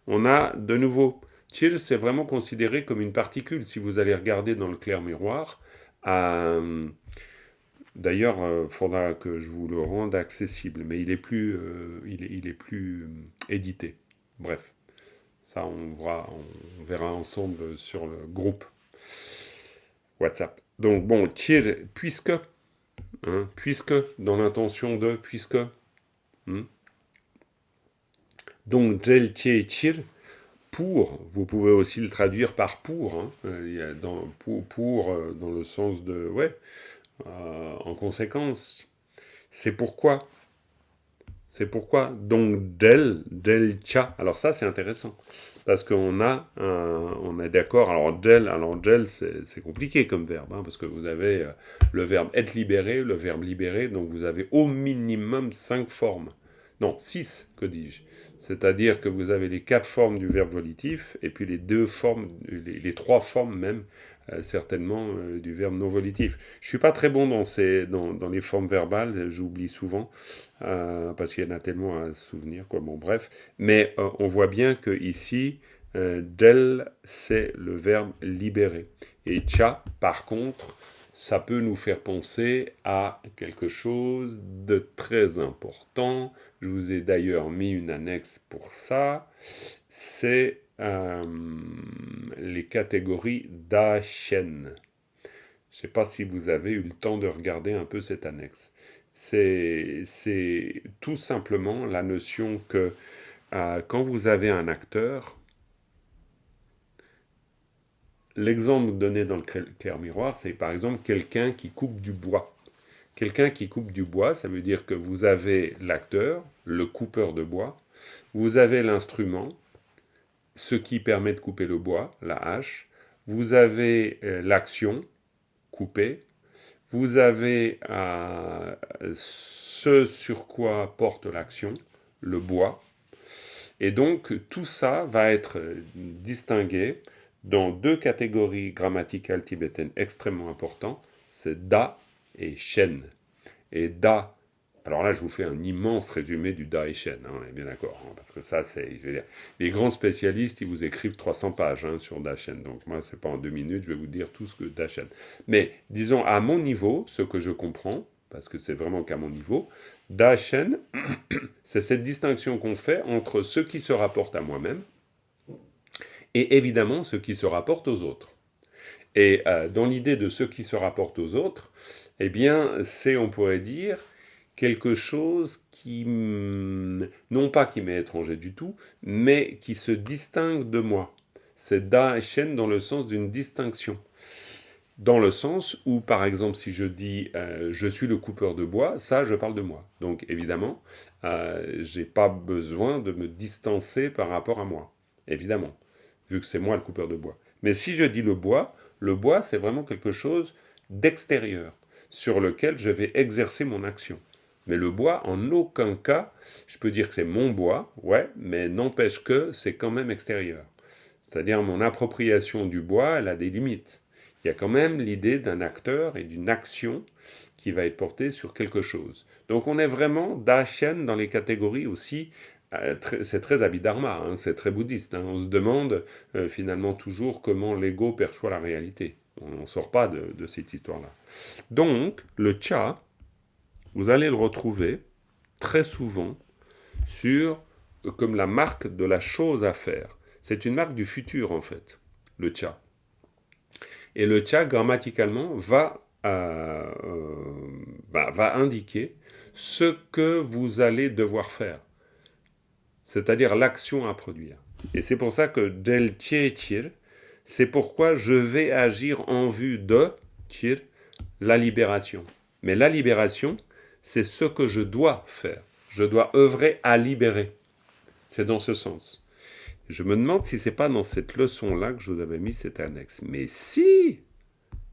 Speaker 1: on a de nouveau, Chir c'est vraiment considéré comme une particule. Si vous allez regarder dans le clair miroir, d'ailleurs, il faudra que je vous le rende accessible, mais il est plus, il est plus édité. Bref, ça on verra ensemble sur le groupe WhatsApp. Donc bon, Chir, puisque, hein, puisque, dans l'intention de, puisque, donc, Del Chir, pour, vous pouvez aussi le traduire par pour, hein, il y a dans le sens de, ouais, en conséquence. C'est pourquoi. C'est pourquoi. Donc, Del Cha. Alors ça, c'est intéressant. Parce qu'on a, on est d'accord. Alors, Del, c'est compliqué comme verbe, hein, parce que vous avez le verbe être libéré, le verbe libérer, donc vous avez au minimum 5 formes. Non, 6, que dis-je. C'est-à-dire que vous avez les 4 formes du verbe volitif, et puis les 2 formes, les 3 formes même, certainement, du verbe non volitif. Je suis pas très bon dans les formes verbales, j'oublie souvent, parce qu'il y en a tellement à se souvenir, quoi. Bon, bref. Mais on voit bien que ici, del, c'est le verbe libérer. Et cha, par contre, ça peut nous faire penser à quelque chose de très important. Je vous ai d'ailleurs mis une annexe pour ça. C'est les catégories d'Achen. Je ne sais pas si vous avez eu le temps de regarder un peu cette annexe. C'est tout simplement la notion que quand vous avez un acteur, l'exemple donné dans le clair miroir, c'est par exemple quelqu'un qui coupe du bois. Quelqu'un qui coupe du bois, ça veut dire que vous avez l'acteur, le coupeur de bois, vous avez l'instrument, ce qui permet de couper le bois, la hache, vous avez l'action, couper, vous avez ce sur quoi porte l'action, le bois, et donc tout ça va être distingué dans deux catégories grammaticales tibétaines extrêmement importantes, c'est da et shen. Et da, alors là je vous fais un immense résumé du da et shen, hein, on est bien d'accord, hein, parce que ça c'est, je veux dire, les grands spécialistes ils vous écrivent 300 pages hein, sur da shen, donc moi c'est pas en 2 minutes, je vais vous dire tout ce que da shen. Mais disons à mon niveau, ce que je comprends, parce que c'est vraiment qu'à mon niveau, da shen, c'est cette distinction qu'on fait entre ce qui se rapporte à moi-même, et évidemment ce qui se rapporte aux autres. Et dans l'idée de ce qui se rapporte aux autres, eh bien, c'est, on pourrait dire, quelque chose qui, non pas qui m'est étranger du tout, mais qui se distingue de moi. C'est da et shen dans le sens d'une distinction. Dans le sens où, par exemple, si je dis je suis le coupeur de bois, ça, je parle de moi. Donc, évidemment, j'ai pas besoin de me distancer par rapport à moi. Évidemment, vu que c'est moi le coupeur de bois. Mais si je dis le bois, c'est vraiment quelque chose d'extérieur, sur lequel je vais exercer mon action. Mais le bois, en aucun cas, je peux dire que c'est mon bois, ouais, mais n'empêche que c'est quand même extérieur. C'est-à-dire mon appropriation du bois, elle a des limites. Il y a quand même l'idée d'un acteur et d'une action qui va être portée sur quelque chose. Donc on est vraiment da-shen dans les catégories aussi, c'est très abhidharma, hein, c'est très bouddhiste. Hein. On se demande finalement toujours comment l'ego perçoit la réalité. On n'en sort pas de cette histoire-là. Donc le cha, vous allez le retrouver très souvent comme la marque de la chose à faire. C'est une marque du futur en fait, le cha. Et le cha, grammaticalement, va indiquer ce que vous allez devoir faire, c'est-à-dire l'action à produire. Et c'est pour ça que del chir, c'est pourquoi je vais agir en vue de chir, la libération. Mais la libération, c'est ce que je dois faire. Je dois œuvrer à libérer. C'est dans ce sens. Je me demande si c'est pas dans cette leçon-là que je vous avais mis cette annexe. Mais si!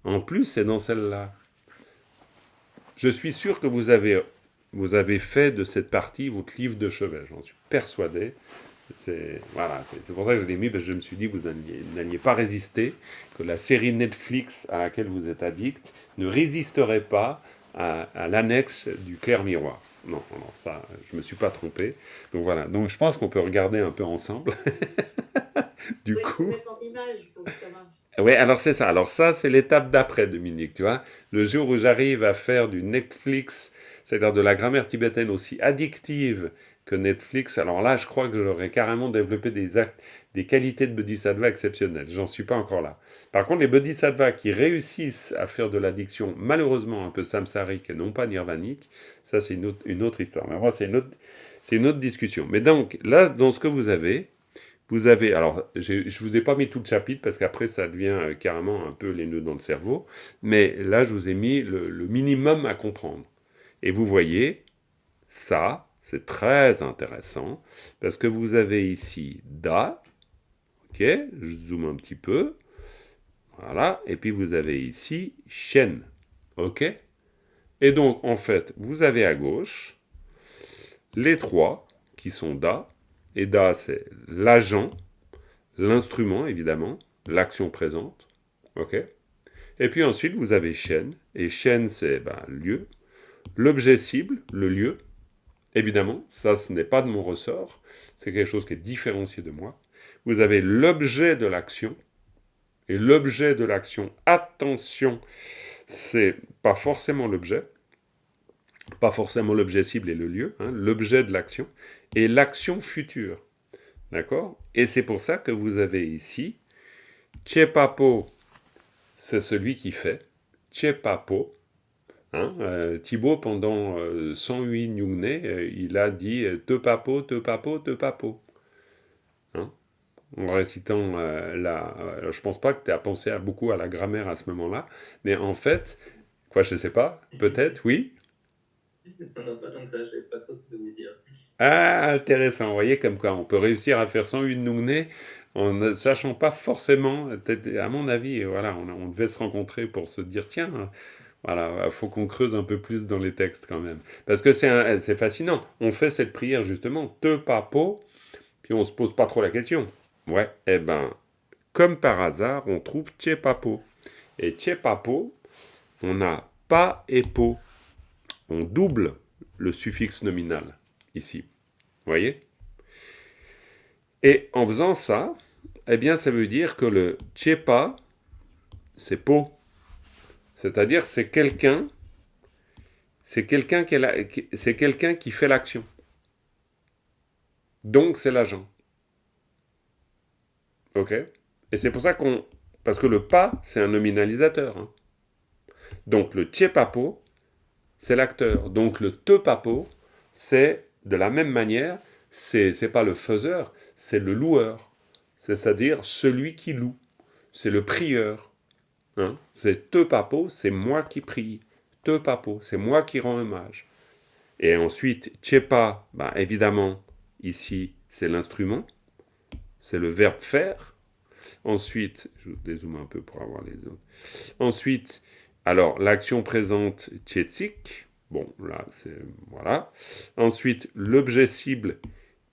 Speaker 1: En plus, c'est dans celle-là. Je suis sûr que vous avez fait de cette partie votre livre de chevet. J'en suis persuadé. C'est pour ça que je l'ai mis, parce que je me suis dit que vous n'alliez pas résister, que la série Netflix à laquelle vous êtes addict ne résisterait pas à l'annexe du clair miroir. Non, ça, je me suis pas trompé. Donc voilà, donc je pense qu'on peut regarder un peu ensemble. Du coup...
Speaker 3: mettre en image pour que ça marche.
Speaker 1: Oui, alors c'est ça. Alors ça, c'est l'étape d'après, Dominique, tu vois. Le jour où j'arrive à faire du Netflix, c'est-à-dire de la grammaire tibétaine aussi addictive que Netflix, alors là, je crois que j'aurais carrément développé des qualités de bodhisattva exceptionnelles. J'en suis pas encore là. Par contre, les bodhisattvas qui réussissent à faire de l'addiction, malheureusement un peu samsarique et non pas nirvanique, ça c'est une autre histoire. Mais moi, c'est une autre discussion. Mais donc, là, dans ce que vous avez, alors, je vous ai pas mis tout le chapitre parce qu'après ça devient carrément un peu les nœuds dans le cerveau, mais là je vous ai mis le minimum à comprendre. Et vous voyez, ça, c'est très intéressant parce que vous avez ici da, ok, je zoome un petit peu, voilà, et puis vous avez ici shen, ok. Et donc en fait, vous avez à gauche les trois qui sont da. Et da, c'est l'agent, l'instrument, évidemment, l'action présente. Ok. Et puis ensuite, vous avez shen. Et shen, c'est lieu. L'objet cible, le lieu. Évidemment, ça, ce n'est pas de mon ressort. C'est quelque chose qui est différencié de moi. Vous avez l'objet de l'action. Et l'objet de l'action, attention, c'est pas forcément l'objet. Pas forcément l'objet cible et le lieu, hein, l'objet de l'action, et l'action future. D'accord? Et c'est pour ça que vous avez ici, Chepapo, c'est celui qui fait, Chepapo. Hein, Thibaut, pendant 108 Nyungne, il a dit te papo, te papo, te papo. Hein? en récitant je pense pas que tu as pensé beaucoup à la grammaire à ce moment-là, mais en fait, quoi, je sais pas, peut-être, oui.
Speaker 2: Non, pas tant que ça, je savais pas trop ce que ça voulait dire.
Speaker 1: Ah, intéressant, vous voyez comme quoi on peut réussir à faire 101 Nungné en ne sachant pas forcément, peut-être, à mon avis, voilà, on devait se rencontrer pour se dire, tiens, voilà, faut qu'on creuse un peu plus dans les textes quand même. Parce que c'est fascinant. On fait cette prière justement, te papo, puis on se pose pas trop la question. Ouais, eh ben, comme par hasard, on trouve Tchepapo. Et Tchepapo, on a pas et po. On double le suffixe nominal ici. Vous voyez? Et en faisant ça, eh bien, ça veut dire que le Tchepa, c'est po. C'est-à-dire, c'est quelqu'un c'est quelqu'un qui fait l'action. Donc, c'est l'agent. Ok? Et c'est pour ça parce que le pas, c'est un nominalisateur. Hein. Donc, le Tchepapo, c'est l'acteur. Donc, le te papo, c'est de la même manière, c'est pas le faiseur, c'est le loueur. C'est-à-dire celui qui loue. C'est le prieur. Hein? C'est te papo, c'est moi qui prie. Te papo, c'est moi qui rends hommage. Et ensuite, tchepa, bah, évidemment, ici, c'est l'instrument. C'est le verbe faire. Ensuite, je dézoome un peu pour avoir les autres. Ensuite, alors, l'action présente tchetsik. Bon, là, c'est. Voilà. Ensuite, l'objet cible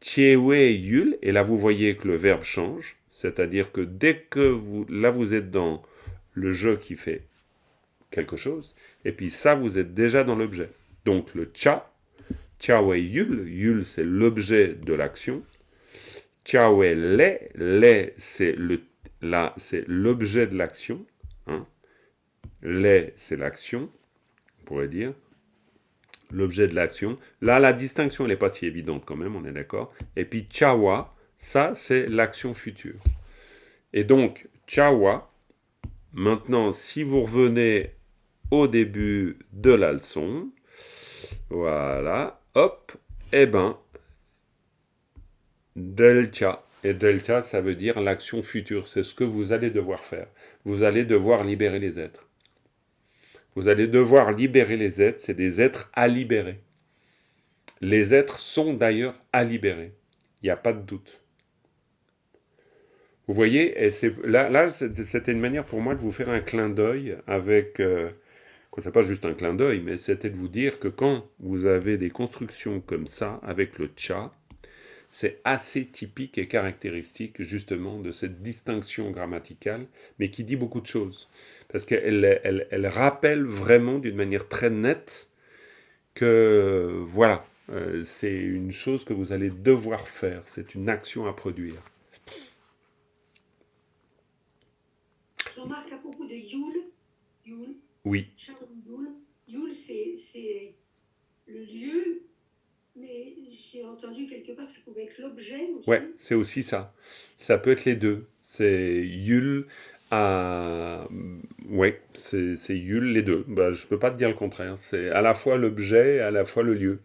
Speaker 1: tchewe yul. Et là, vous voyez que le verbe change. C'est-à-dire que dès que vous. Là, vous êtes dans le je qui fait quelque chose. Et puis ça, vous êtes déjà dans l'objet. Donc, le tcha. Tchawe yul. Yul, c'est l'objet de l'action. Tchawe le. Le, c'est l'objet de l'action. Hein. Les, c'est l'action, on pourrait dire. L'objet de l'action. Là, la distinction, elle n'est pas si évidente quand même, on est d'accord. Et puis, chawa, ça, c'est l'action future. Et donc, chawa, maintenant, si vous revenez au début de la leçon, voilà, hop, eh ben, delta. Et delta, ça veut dire l'action future. C'est ce que vous allez devoir faire. Vous allez devoir libérer les êtres. Vous allez devoir libérer les êtres, c'est des êtres à libérer. Les êtres sont d'ailleurs à libérer. Il n'y a pas de doute. Vous voyez, et là, c'était une manière pour moi de vous faire un clin d'œil avec... c'est pas juste un clin d'œil, mais c'était de vous dire que quand vous avez des constructions comme ça, avec le tcha, c'est assez typique et caractéristique justement de cette distinction grammaticale, mais qui dit beaucoup de choses. Parce qu'elle rappelle vraiment d'une manière très nette que, voilà, c'est une chose que vous allez devoir faire, c'est une action à produire.
Speaker 4: Jean-Marc, à propos de Yule,
Speaker 1: Oui.
Speaker 4: Yule, c'est le lieu, mais j'ai entendu quelque part que ça pouvait être l'objet aussi.
Speaker 1: Ouais, c'est aussi ça. Ça peut être les deux. C'est Yule à... Ouais, c'est Yule les deux. Bah, je peux pas te dire le contraire. C'est à la fois l'objet et à la fois le lieu.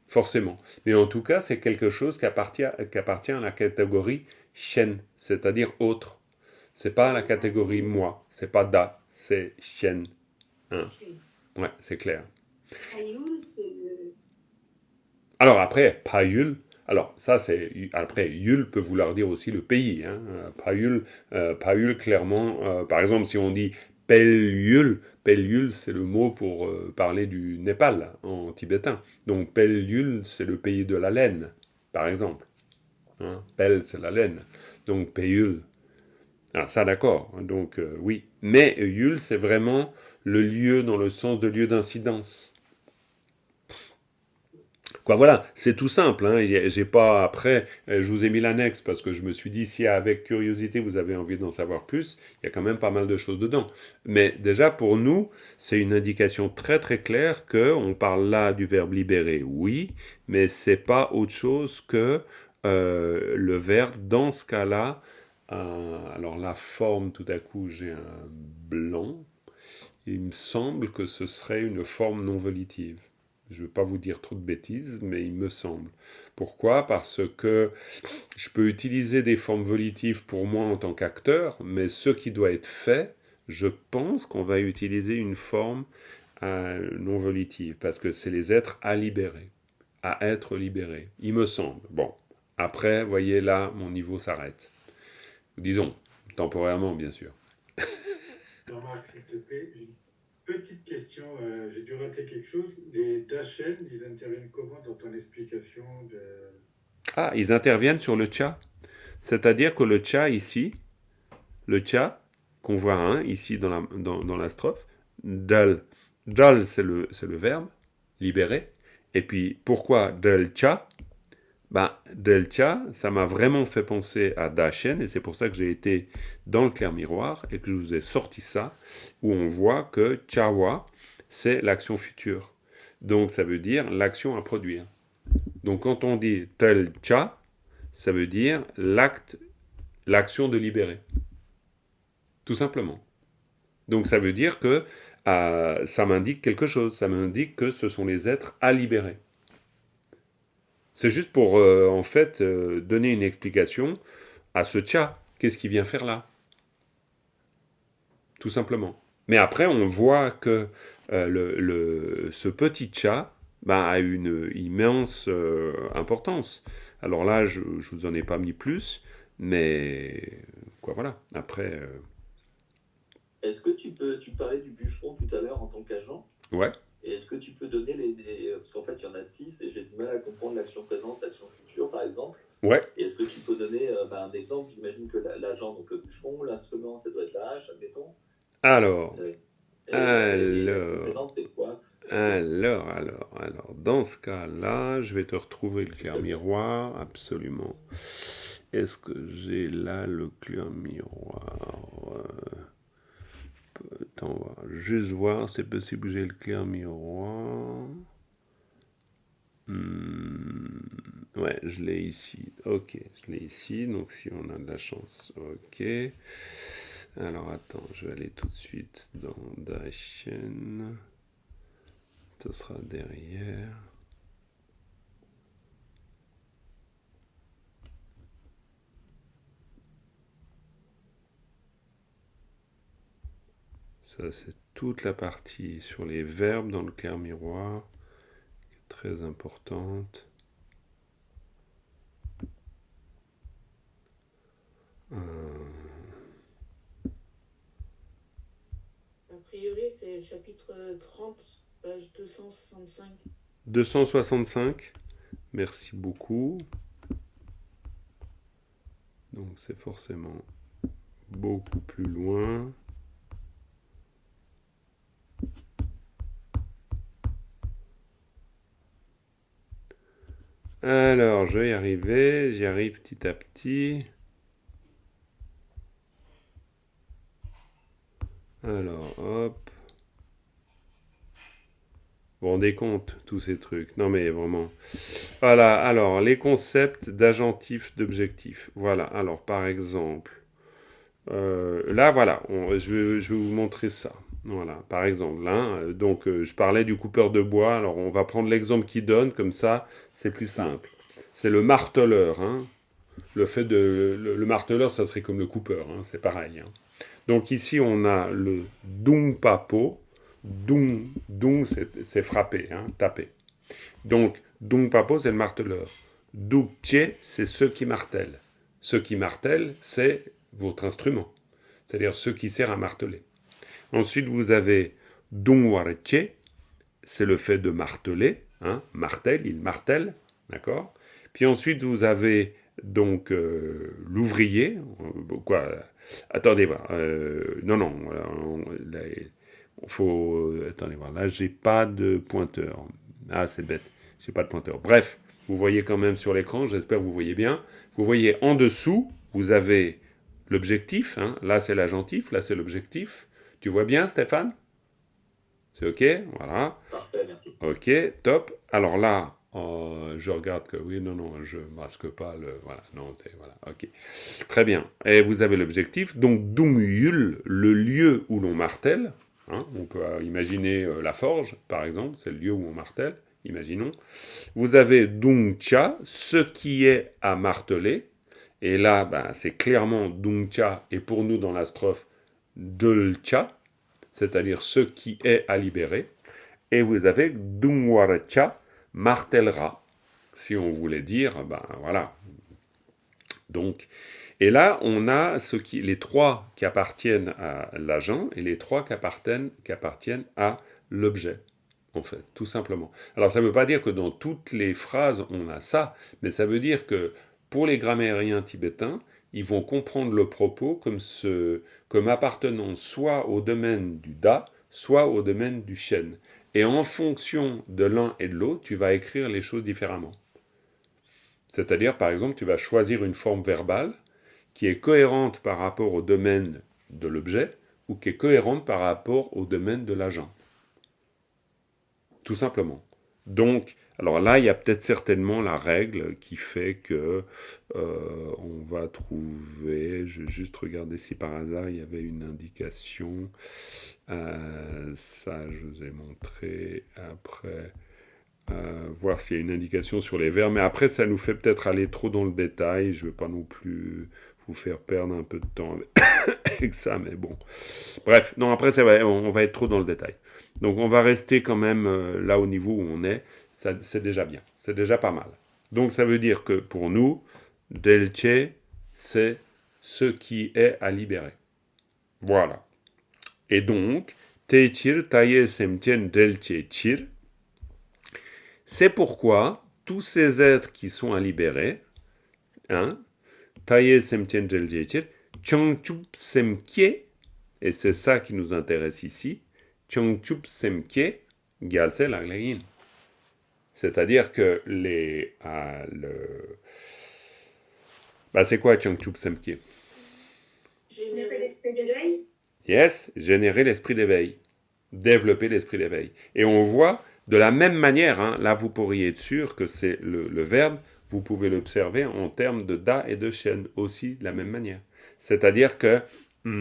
Speaker 1: Forcément. Mais en tout cas, c'est quelque chose qui appartient à la catégorie shen, c'est-à-dire autre. C'est pas la catégorie moi. C'est pas da, c'est shen. Hein. Ouais, c'est clair.
Speaker 4: Yule, c'est le...
Speaker 1: Alors après, Payul, alors ça c'est, après Yul peut vouloir dire aussi le pays. Hein. Payul clairement, par exemple si on dit Pelyul, Pelyul c'est le mot pour parler du Népal en tibétain. Donc Pelyul c'est le pays de la laine, par exemple. Hein. Pel c'est la laine, donc Payul. Alors ça d'accord, donc oui. Mais Yul c'est vraiment le lieu dans le sens de lieu d'incidence. Quoi, voilà, c'est tout simple. Hein. J'ai pas après, je vous ai mis l'annexe parce que je me suis dit si avec curiosité vous avez envie d'en savoir plus, il y a quand même pas mal de choses dedans. Mais déjà pour nous, c'est une indication très très claire que on parle là du verbe libérer, oui, mais c'est pas autre chose que le verbe dans ce cas-là. Alors la forme, tout à coup, j'ai un blanc. Il me semble que ce serait une forme non volitive. Je ne veux pas vous dire trop de bêtises, mais il me semble. Pourquoi? Parce que je peux utiliser des formes volitives pour moi en tant qu'acteur, mais ce qui doit être fait, je pense qu'on va utiliser une forme non volitive, parce que c'est les êtres à libérer, à être libérés. Il me semble. Bon, après, voyez là, mon niveau s'arrête. Disons, temporairement, bien sûr.
Speaker 7: Jean-Marc, s'il te plaît, une petite question. J'ai dû rater quelque chose. Les Dachen, ils interviennent comment dans ton explication de...
Speaker 1: Ah, ils interviennent sur le tcha. C'est-à-dire que le tcha ici, le tcha, qu'on voit ici dans la strophe, dal. Dal, c'est le verbe, libérer. Et puis, pourquoi del tcha? Del tcha, ça m'a vraiment fait penser à Dachen, et c'est pour ça que j'ai été dans le clair miroir et que je vous ai sorti ça, où on voit que tchawa, c'est l'action future. Donc, ça veut dire l'action à produire. Donc, quand on dit tel tcha, ça veut dire l'action de libérer. Tout simplement. Donc, ça veut dire que ça m'indique quelque chose. Ça m'indique que ce sont les êtres à libérer. C'est juste pour, en fait, donner une explication à ce tcha. Qu'est-ce qu'il vient faire là? Tout simplement. Mais après, on voit que ce petit tcha a une immense importance. Alors là, je ne vous en ai pas mis plus, mais quoi, voilà. Après...
Speaker 6: Est-ce que tu parlais du bûcheron tout à l'heure en tant qu'agent?
Speaker 1: Ouais.
Speaker 6: Et est-ce que tu peux donner parce qu'en fait, il y en a 6 et j'ai du mal à comprendre l'action présente, l'action future, par exemple.
Speaker 1: Ouais.
Speaker 6: Et est-ce que tu peux donner un exemple? J'imagine que l'agent, donc le bûcheron, l'instrument, ça doit être la hache, admettons.
Speaker 1: Alors,
Speaker 6: l'action présente, c'est quoi?
Speaker 1: alors, dans ce cas-là, je vais te retrouver le clair miroir, absolument. Est-ce que j'ai là le clair miroir? Attends, on va juste voir, c'est possible que j'ai le clair miroir. Ouais, je l'ai ici. Ok, je l'ai ici, donc si on a de la chance, ok. Alors attends, je vais aller tout de suite dans Dachen. Ce sera derrière. Ça, c'est toute la partie sur les verbes dans le clair miroir, qui est très importante.
Speaker 8: A priori, c'est le chapitre 30, page 265.
Speaker 1: 265, merci beaucoup. Donc c'est forcément beaucoup plus loin. Alors, je vais y arriver, j'y arrive petit à petit. Alors, hop. Vous vous rendez compte, tous ces trucs? Non, mais vraiment. Voilà, alors, les concepts d'agentif, d'objectif. Voilà, alors, par exemple, là, voilà, je vais vous montrer ça. Voilà, par exemple, là, donc, je parlais du coupeur de bois. Alors, on va prendre l'exemple qu'il donne, comme ça, c'est plus simple. C'est le marteleur, hein. Le marteleur, ça serait comme le coupeur, hein, c'est pareil, hein. Donc ici, on a le dung papo. Dung, c'est frapper, hein, taper. Donc, dung papo, c'est le marteleur. Dukche, c'est ceux qui martèlent. Ceux qui martèlent, c'est votre instrument. C'est-à-dire ceux qui servent à marteler. Ensuite, vous avez dung warche, c'est le fait de marteler. Hein, martèle, il martèle, d'accord? Puis ensuite, vous avez donc l'ouvrier. Quoi? Attendez, voilà. Non, voilà, attendez voir, là j'ai pas de pointeur. Ah, c'est bête, j'ai pas de pointeur. Bref, vous voyez quand même sur l'écran, j'espère que vous voyez bien. Vous voyez en dessous, vous avez l'objectif, hein. Là c'est l'agentif, là c'est l'objectif. Tu vois bien, Stéphane? C'est ok, voilà.
Speaker 6: Parfait, merci.
Speaker 1: Ok, top. Alors là, je regarde que oui, non, je masque pas le... Voilà, non, c'est... Voilà, ok. Très bien. Et vous avez l'objectif. Donc, Dungyul, le lieu où l'on martèle. Hein, on peut imaginer la forge, par exemple, c'est le lieu où on martèle. imaginons. Vous avez dungcha, ce qui est à marteler. Et là, ben, c'est clairement dungcha, et pour nous dans la strophe, dulcha, c'est-à-dire ce qui est à libérer. Et vous avez dungwarcha, martellera, si on voulait dire, ben voilà. Donc, et là, on a les trois qui appartiennent à l'agent et les trois qui appartiennent à l'objet, en fait, tout simplement. Alors, ça ne veut pas dire que dans toutes les phrases, on a ça, mais ça veut dire que pour les grammairiens tibétains, ils vont comprendre le propos comme appartenant soit au domaine du da, soit au domaine du shen. Et en fonction de l'un et de l'autre, tu vas écrire les choses différemment. C'est-à-dire, par exemple, tu vas choisir une forme verbale qui est cohérente par rapport au domaine de l'objet ou qui est cohérente par rapport au domaine de l'agent. Tout simplement. Donc, alors là, il y a peut-être certainement la règle qui fait que on va trouver, je vais juste regarder si par hasard il y avait une indication. Ça, je vous ai montré après. Voir s'il y a une indication sur les verbes, mais après ça nous fait peut-être aller trop dans le détail, je ne veux pas non plus vous faire perdre un peu de temps avec ça, mais bon. Bref, non, après c'est vrai, on va être trop dans le détail. Donc on va rester quand même là au niveau où on est, c'est déjà bien, c'est déjà pas mal. Donc ça veut dire que pour nous, delche, c'est ce qui est à libérer. Voilà. Et donc, techir taye semtien delche chir, c'est pourquoi tous ces êtres qui sont à libérer, hein, taye semtien delche chir, changchup semkie, et c'est ça qui nous intéresse ici, changchup semkie, galse laglayin. C'est-à-dire que c'est quoi changchup semkie?
Speaker 3: Générer l'esprit d'éveil.
Speaker 1: Yes, générer l'esprit d'éveil, développer l'esprit d'éveil. Et on voit de la même manière, hein, là vous pourriez être sûr que c'est le verbe, vous pouvez l'observer en termes de da et de shen aussi de la même manière. C'est-à-dire que,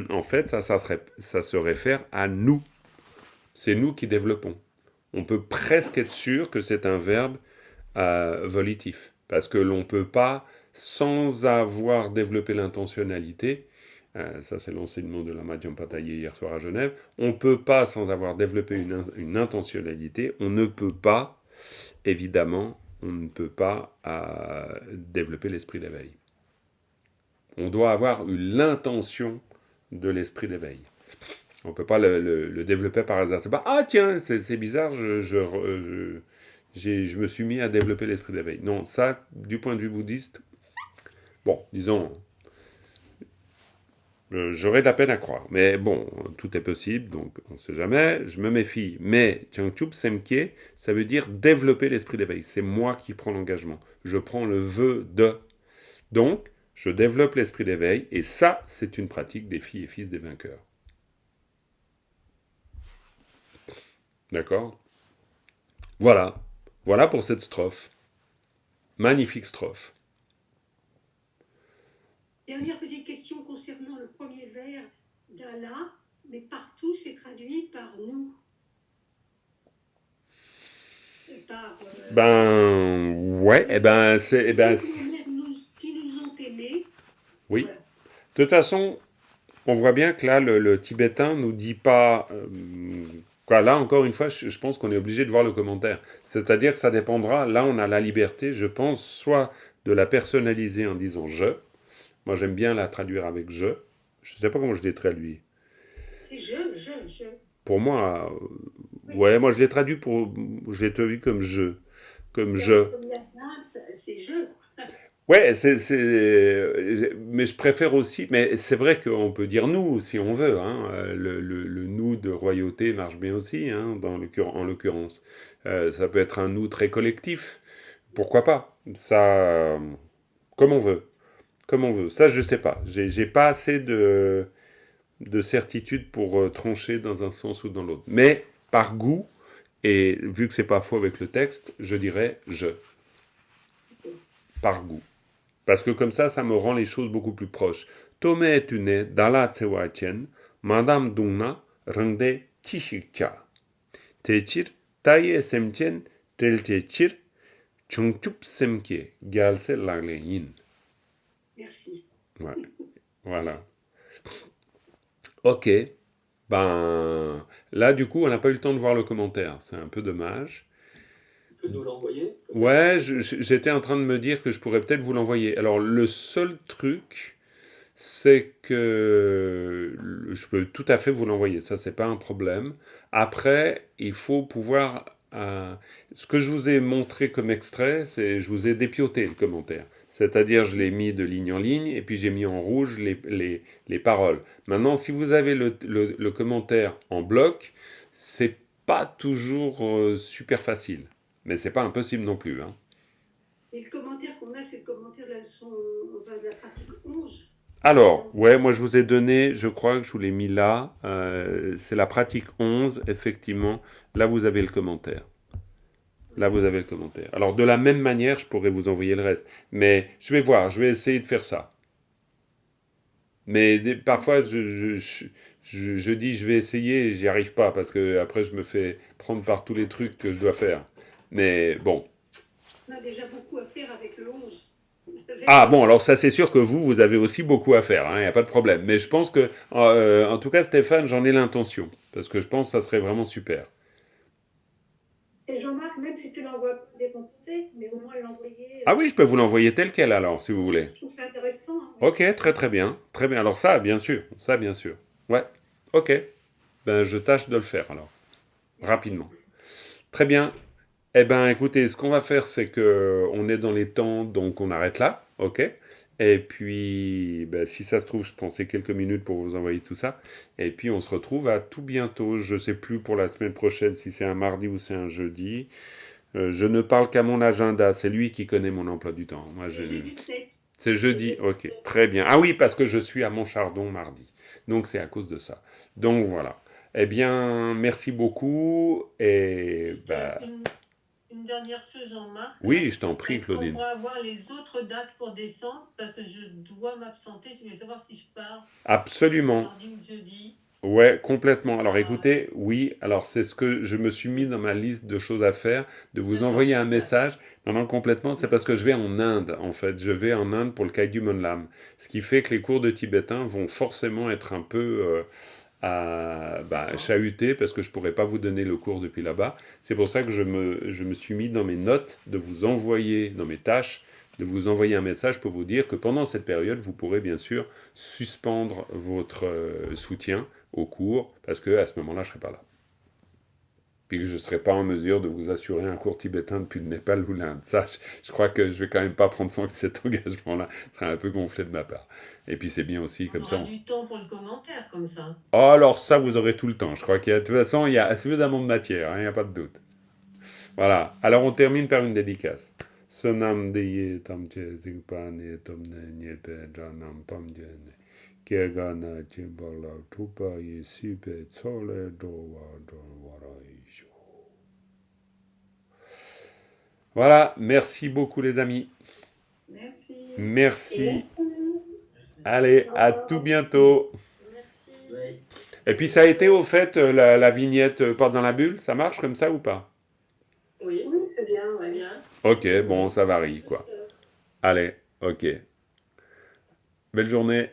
Speaker 1: en fait, ça se réfère à nous. C'est nous qui développons. On peut presque être sûr que c'est un verbe volitif. Parce que l'on ne peut pas, sans avoir développé l'intentionnalité, ça c'est l'enseignement de la Madhyam Pataye hier soir à Genève, on ne peut pas, sans avoir développé une intentionnalité, on ne peut pas, évidemment, on ne peut pas développer l'esprit d'éveil. On doit avoir eu l'intention de l'esprit d'éveil. On ne peut pas le développer par hasard. C'est pas « Ah tiens, c'est bizarre, je me suis mis à développer l'esprit d'éveil. » Non, ça, du point de vue bouddhiste, bon, disons, j'aurais de la peine à croire. Mais bon, tout est possible, donc on ne sait jamais, je me méfie. Mais Changchup Semkie, ça veut dire développer l'esprit d'éveil. C'est moi qui prends l'engagement. Je prends le vœu de. Donc, je développe l'esprit d'éveil, et ça, c'est une pratique des filles et fils des vainqueurs. D'accord? Voilà. Voilà pour cette strophe. Magnifique strophe.
Speaker 4: Dernière petite question concernant le premier vers d'Allah, mais partout c'est traduit par nous.
Speaker 1: Ouais,
Speaker 4: Qui nous ont aimés.
Speaker 1: Oui.
Speaker 4: Voilà.
Speaker 1: De toute façon, on voit bien que là, le tibétain nous dit pas... là, encore une fois, je pense qu'on est obligé de voir le commentaire. C'est-à-dire que ça dépendra, là, on a la liberté, je pense, soit de la personnaliser en disant « je ». Moi, j'aime bien la traduire avec « je ». Je ne sais pas comment je l'ai traduit.
Speaker 4: C'est je.
Speaker 1: Pour moi, ouais, moi, je l'ai traduit je l'ai traduit comme « je ». Comme « je ».
Speaker 4: C'est je.
Speaker 1: Ouais, mais je préfère aussi, mais c'est vrai qu'on peut dire nous si on veut, hein, le nous de royauté marche bien aussi, hein, en l'occurrence. Ça peut être un nous très collectif, pourquoi pas, ça, comme on veut, ça je sais pas, j'ai pas assez de certitude pour trancher dans un sens ou dans l'autre, mais par goût, et vu que c'est pas faux avec le texte, je dirais je, par goût. Parce que comme ça me rend les choses beaucoup plus proches. Tome etune dala tsewa chen, madame dungna rende chishikcha. Techir taye semchen Teltechir, Chongchup Semke, Galse Langleyin.
Speaker 4: Merci.
Speaker 1: Ouais, voilà. Ok. Ben, là, du coup, on n'a pas eu le temps de voir le commentaire. C'est un peu dommage.
Speaker 6: Tu peux nous l'envoyer?
Speaker 1: Ouais, j'étais en train de me dire que je pourrais peut-être vous l'envoyer. Alors, le seul truc, c'est que je peux tout à fait vous l'envoyer. Ça, c'est pas un problème. Après, il faut pouvoir. Ce que je vous ai montré comme extrait, c'est je vous ai dépioté le commentaire. C'est-à-dire, je l'ai mis de ligne en ligne et puis j'ai mis en rouge les paroles. Maintenant, si vous avez le commentaire en bloc, c'est pas toujours super facile. Mais c'est pas impossible non plus, hein.
Speaker 4: Et le commentaire qu'on a, c'est le commentaire de la leçon, enfin, de la pratique 11.
Speaker 1: Alors, ouais, moi je vous ai donné, je crois que je vous l'ai mis là, c'est la pratique 11, effectivement. Là, vous avez le commentaire. Là, vous avez le commentaire. Alors, de la même manière, je pourrais vous envoyer le reste. Mais je vais voir, je vais essayer de faire ça. Mais parfois, je dis je vais essayer et j'y arrive pas parce que après, je me fais prendre par tous les trucs que je dois faire. Mais bon.
Speaker 4: On a déjà beaucoup à faire avec le 11.
Speaker 1: Ah bon, alors ça c'est sûr que vous avez aussi beaucoup à faire, il n'y a pas de problème. Mais je pense que, en tout cas Stéphane, j'en ai l'intention. Parce que je pense que ça serait vraiment super.
Speaker 9: Et Jean-Marc, même si tu l'envoies pas décomposé, mais au moins l'envoyer.
Speaker 1: Ah oui, je peux vous l'envoyer tel quel alors, si vous voulez.
Speaker 9: Je trouve ça intéressant. Hein.
Speaker 1: Ok, très très bien. Très bien. Alors ça, bien sûr. Ça, bien sûr. Ouais. Ok. Ben, je tâche de le faire alors. Rapidement. Très bien. Eh ben, écoutez, ce qu'on va faire, c'est que on est dans les temps, donc on arrête là. Ok. Et puis, ben, si ça se trouve, je pensais quelques minutes pour vous envoyer tout ça. Et puis, on se retrouve à tout bientôt. Je sais plus pour la semaine prochaine si c'est un mardi ou c'est un jeudi. Je ne parle qu'à mon agenda. C'est lui qui connaît mon emploi du temps. Moi,
Speaker 4: C'est jeudi 7.
Speaker 1: C'est jeudi, ok, très bien. Ah oui, parce que je suis à Montchardon mardi. Donc c'est à cause de ça. Donc voilà. Eh bien, merci beaucoup. Et
Speaker 8: Juste
Speaker 1: bah,
Speaker 8: une dernière chose, Jean-Marc.
Speaker 1: oui, je t'en prie,
Speaker 8: Est-ce qu'on
Speaker 1: Claudine.
Speaker 8: pourra avoir les autres dates pour décembre? Parce que je dois m'absenter. Je voulais savoir si je pars
Speaker 1: Absolument.
Speaker 8: mardi ou jeudi.
Speaker 1: Ouais, complètement. Alors écoutez, oui, alors c'est ce que je me suis mis dans ma liste de choses à faire, de vous
Speaker 8: D'accord,
Speaker 1: envoyer un
Speaker 8: super.
Speaker 1: message. Non, non, complètement, c'est parce que je vais en Inde, en fait. Je vais en Inde pour le Kagyu Monlam. Ce qui fait que les cours de tibétain vont forcément être un peu chahutés, parce que je pourrais pas vous donner le cours depuis là-bas. C'est pour ça que je me suis mis dans mes notes de vous envoyer, dans mes tâches, de vous envoyer un message pour vous dire que pendant cette période, vous pourrez bien sûr suspendre votre soutien au cours, parce que à ce moment-là, je ne serai pas là. Puis que je ne serai pas en mesure de vous assurer un cours tibétain depuis le Népal ou l'Inde. Ça, je crois que je vais quand même pas prendre cet engagement-là. Ce serait un peu gonflé de ma part. Et puis c'est bien aussi, comme
Speaker 8: On
Speaker 1: ça.
Speaker 8: aura du temps pour le commentaire, comme ça.
Speaker 1: Oh, alors ça, vous aurez tout le temps. Je crois qu'il y a, de toute façon, il y a suffisamment de matière, il n'y a pas de doute. Voilà. Alors on termine par une dédicace. Sonam diye tamche zingpane tomne nyepe janam pamjene. Kegana chimbala tupa yisipe tsole dowa donwaraisho. Voilà, merci beaucoup les amis.
Speaker 5: Merci.
Speaker 1: Merci. Allez, à tout bientôt.
Speaker 8: Merci.
Speaker 6: Oui.
Speaker 1: Et puis ça a été au fait la vignette Porte dans la bulle, ça marche comme ça ou pas?
Speaker 8: Oui,
Speaker 9: Oui, c'est bien,
Speaker 8: très
Speaker 9: ouais.
Speaker 8: bien.
Speaker 1: Ok, bon, ça varie quoi. Allez, ok. Belle journée.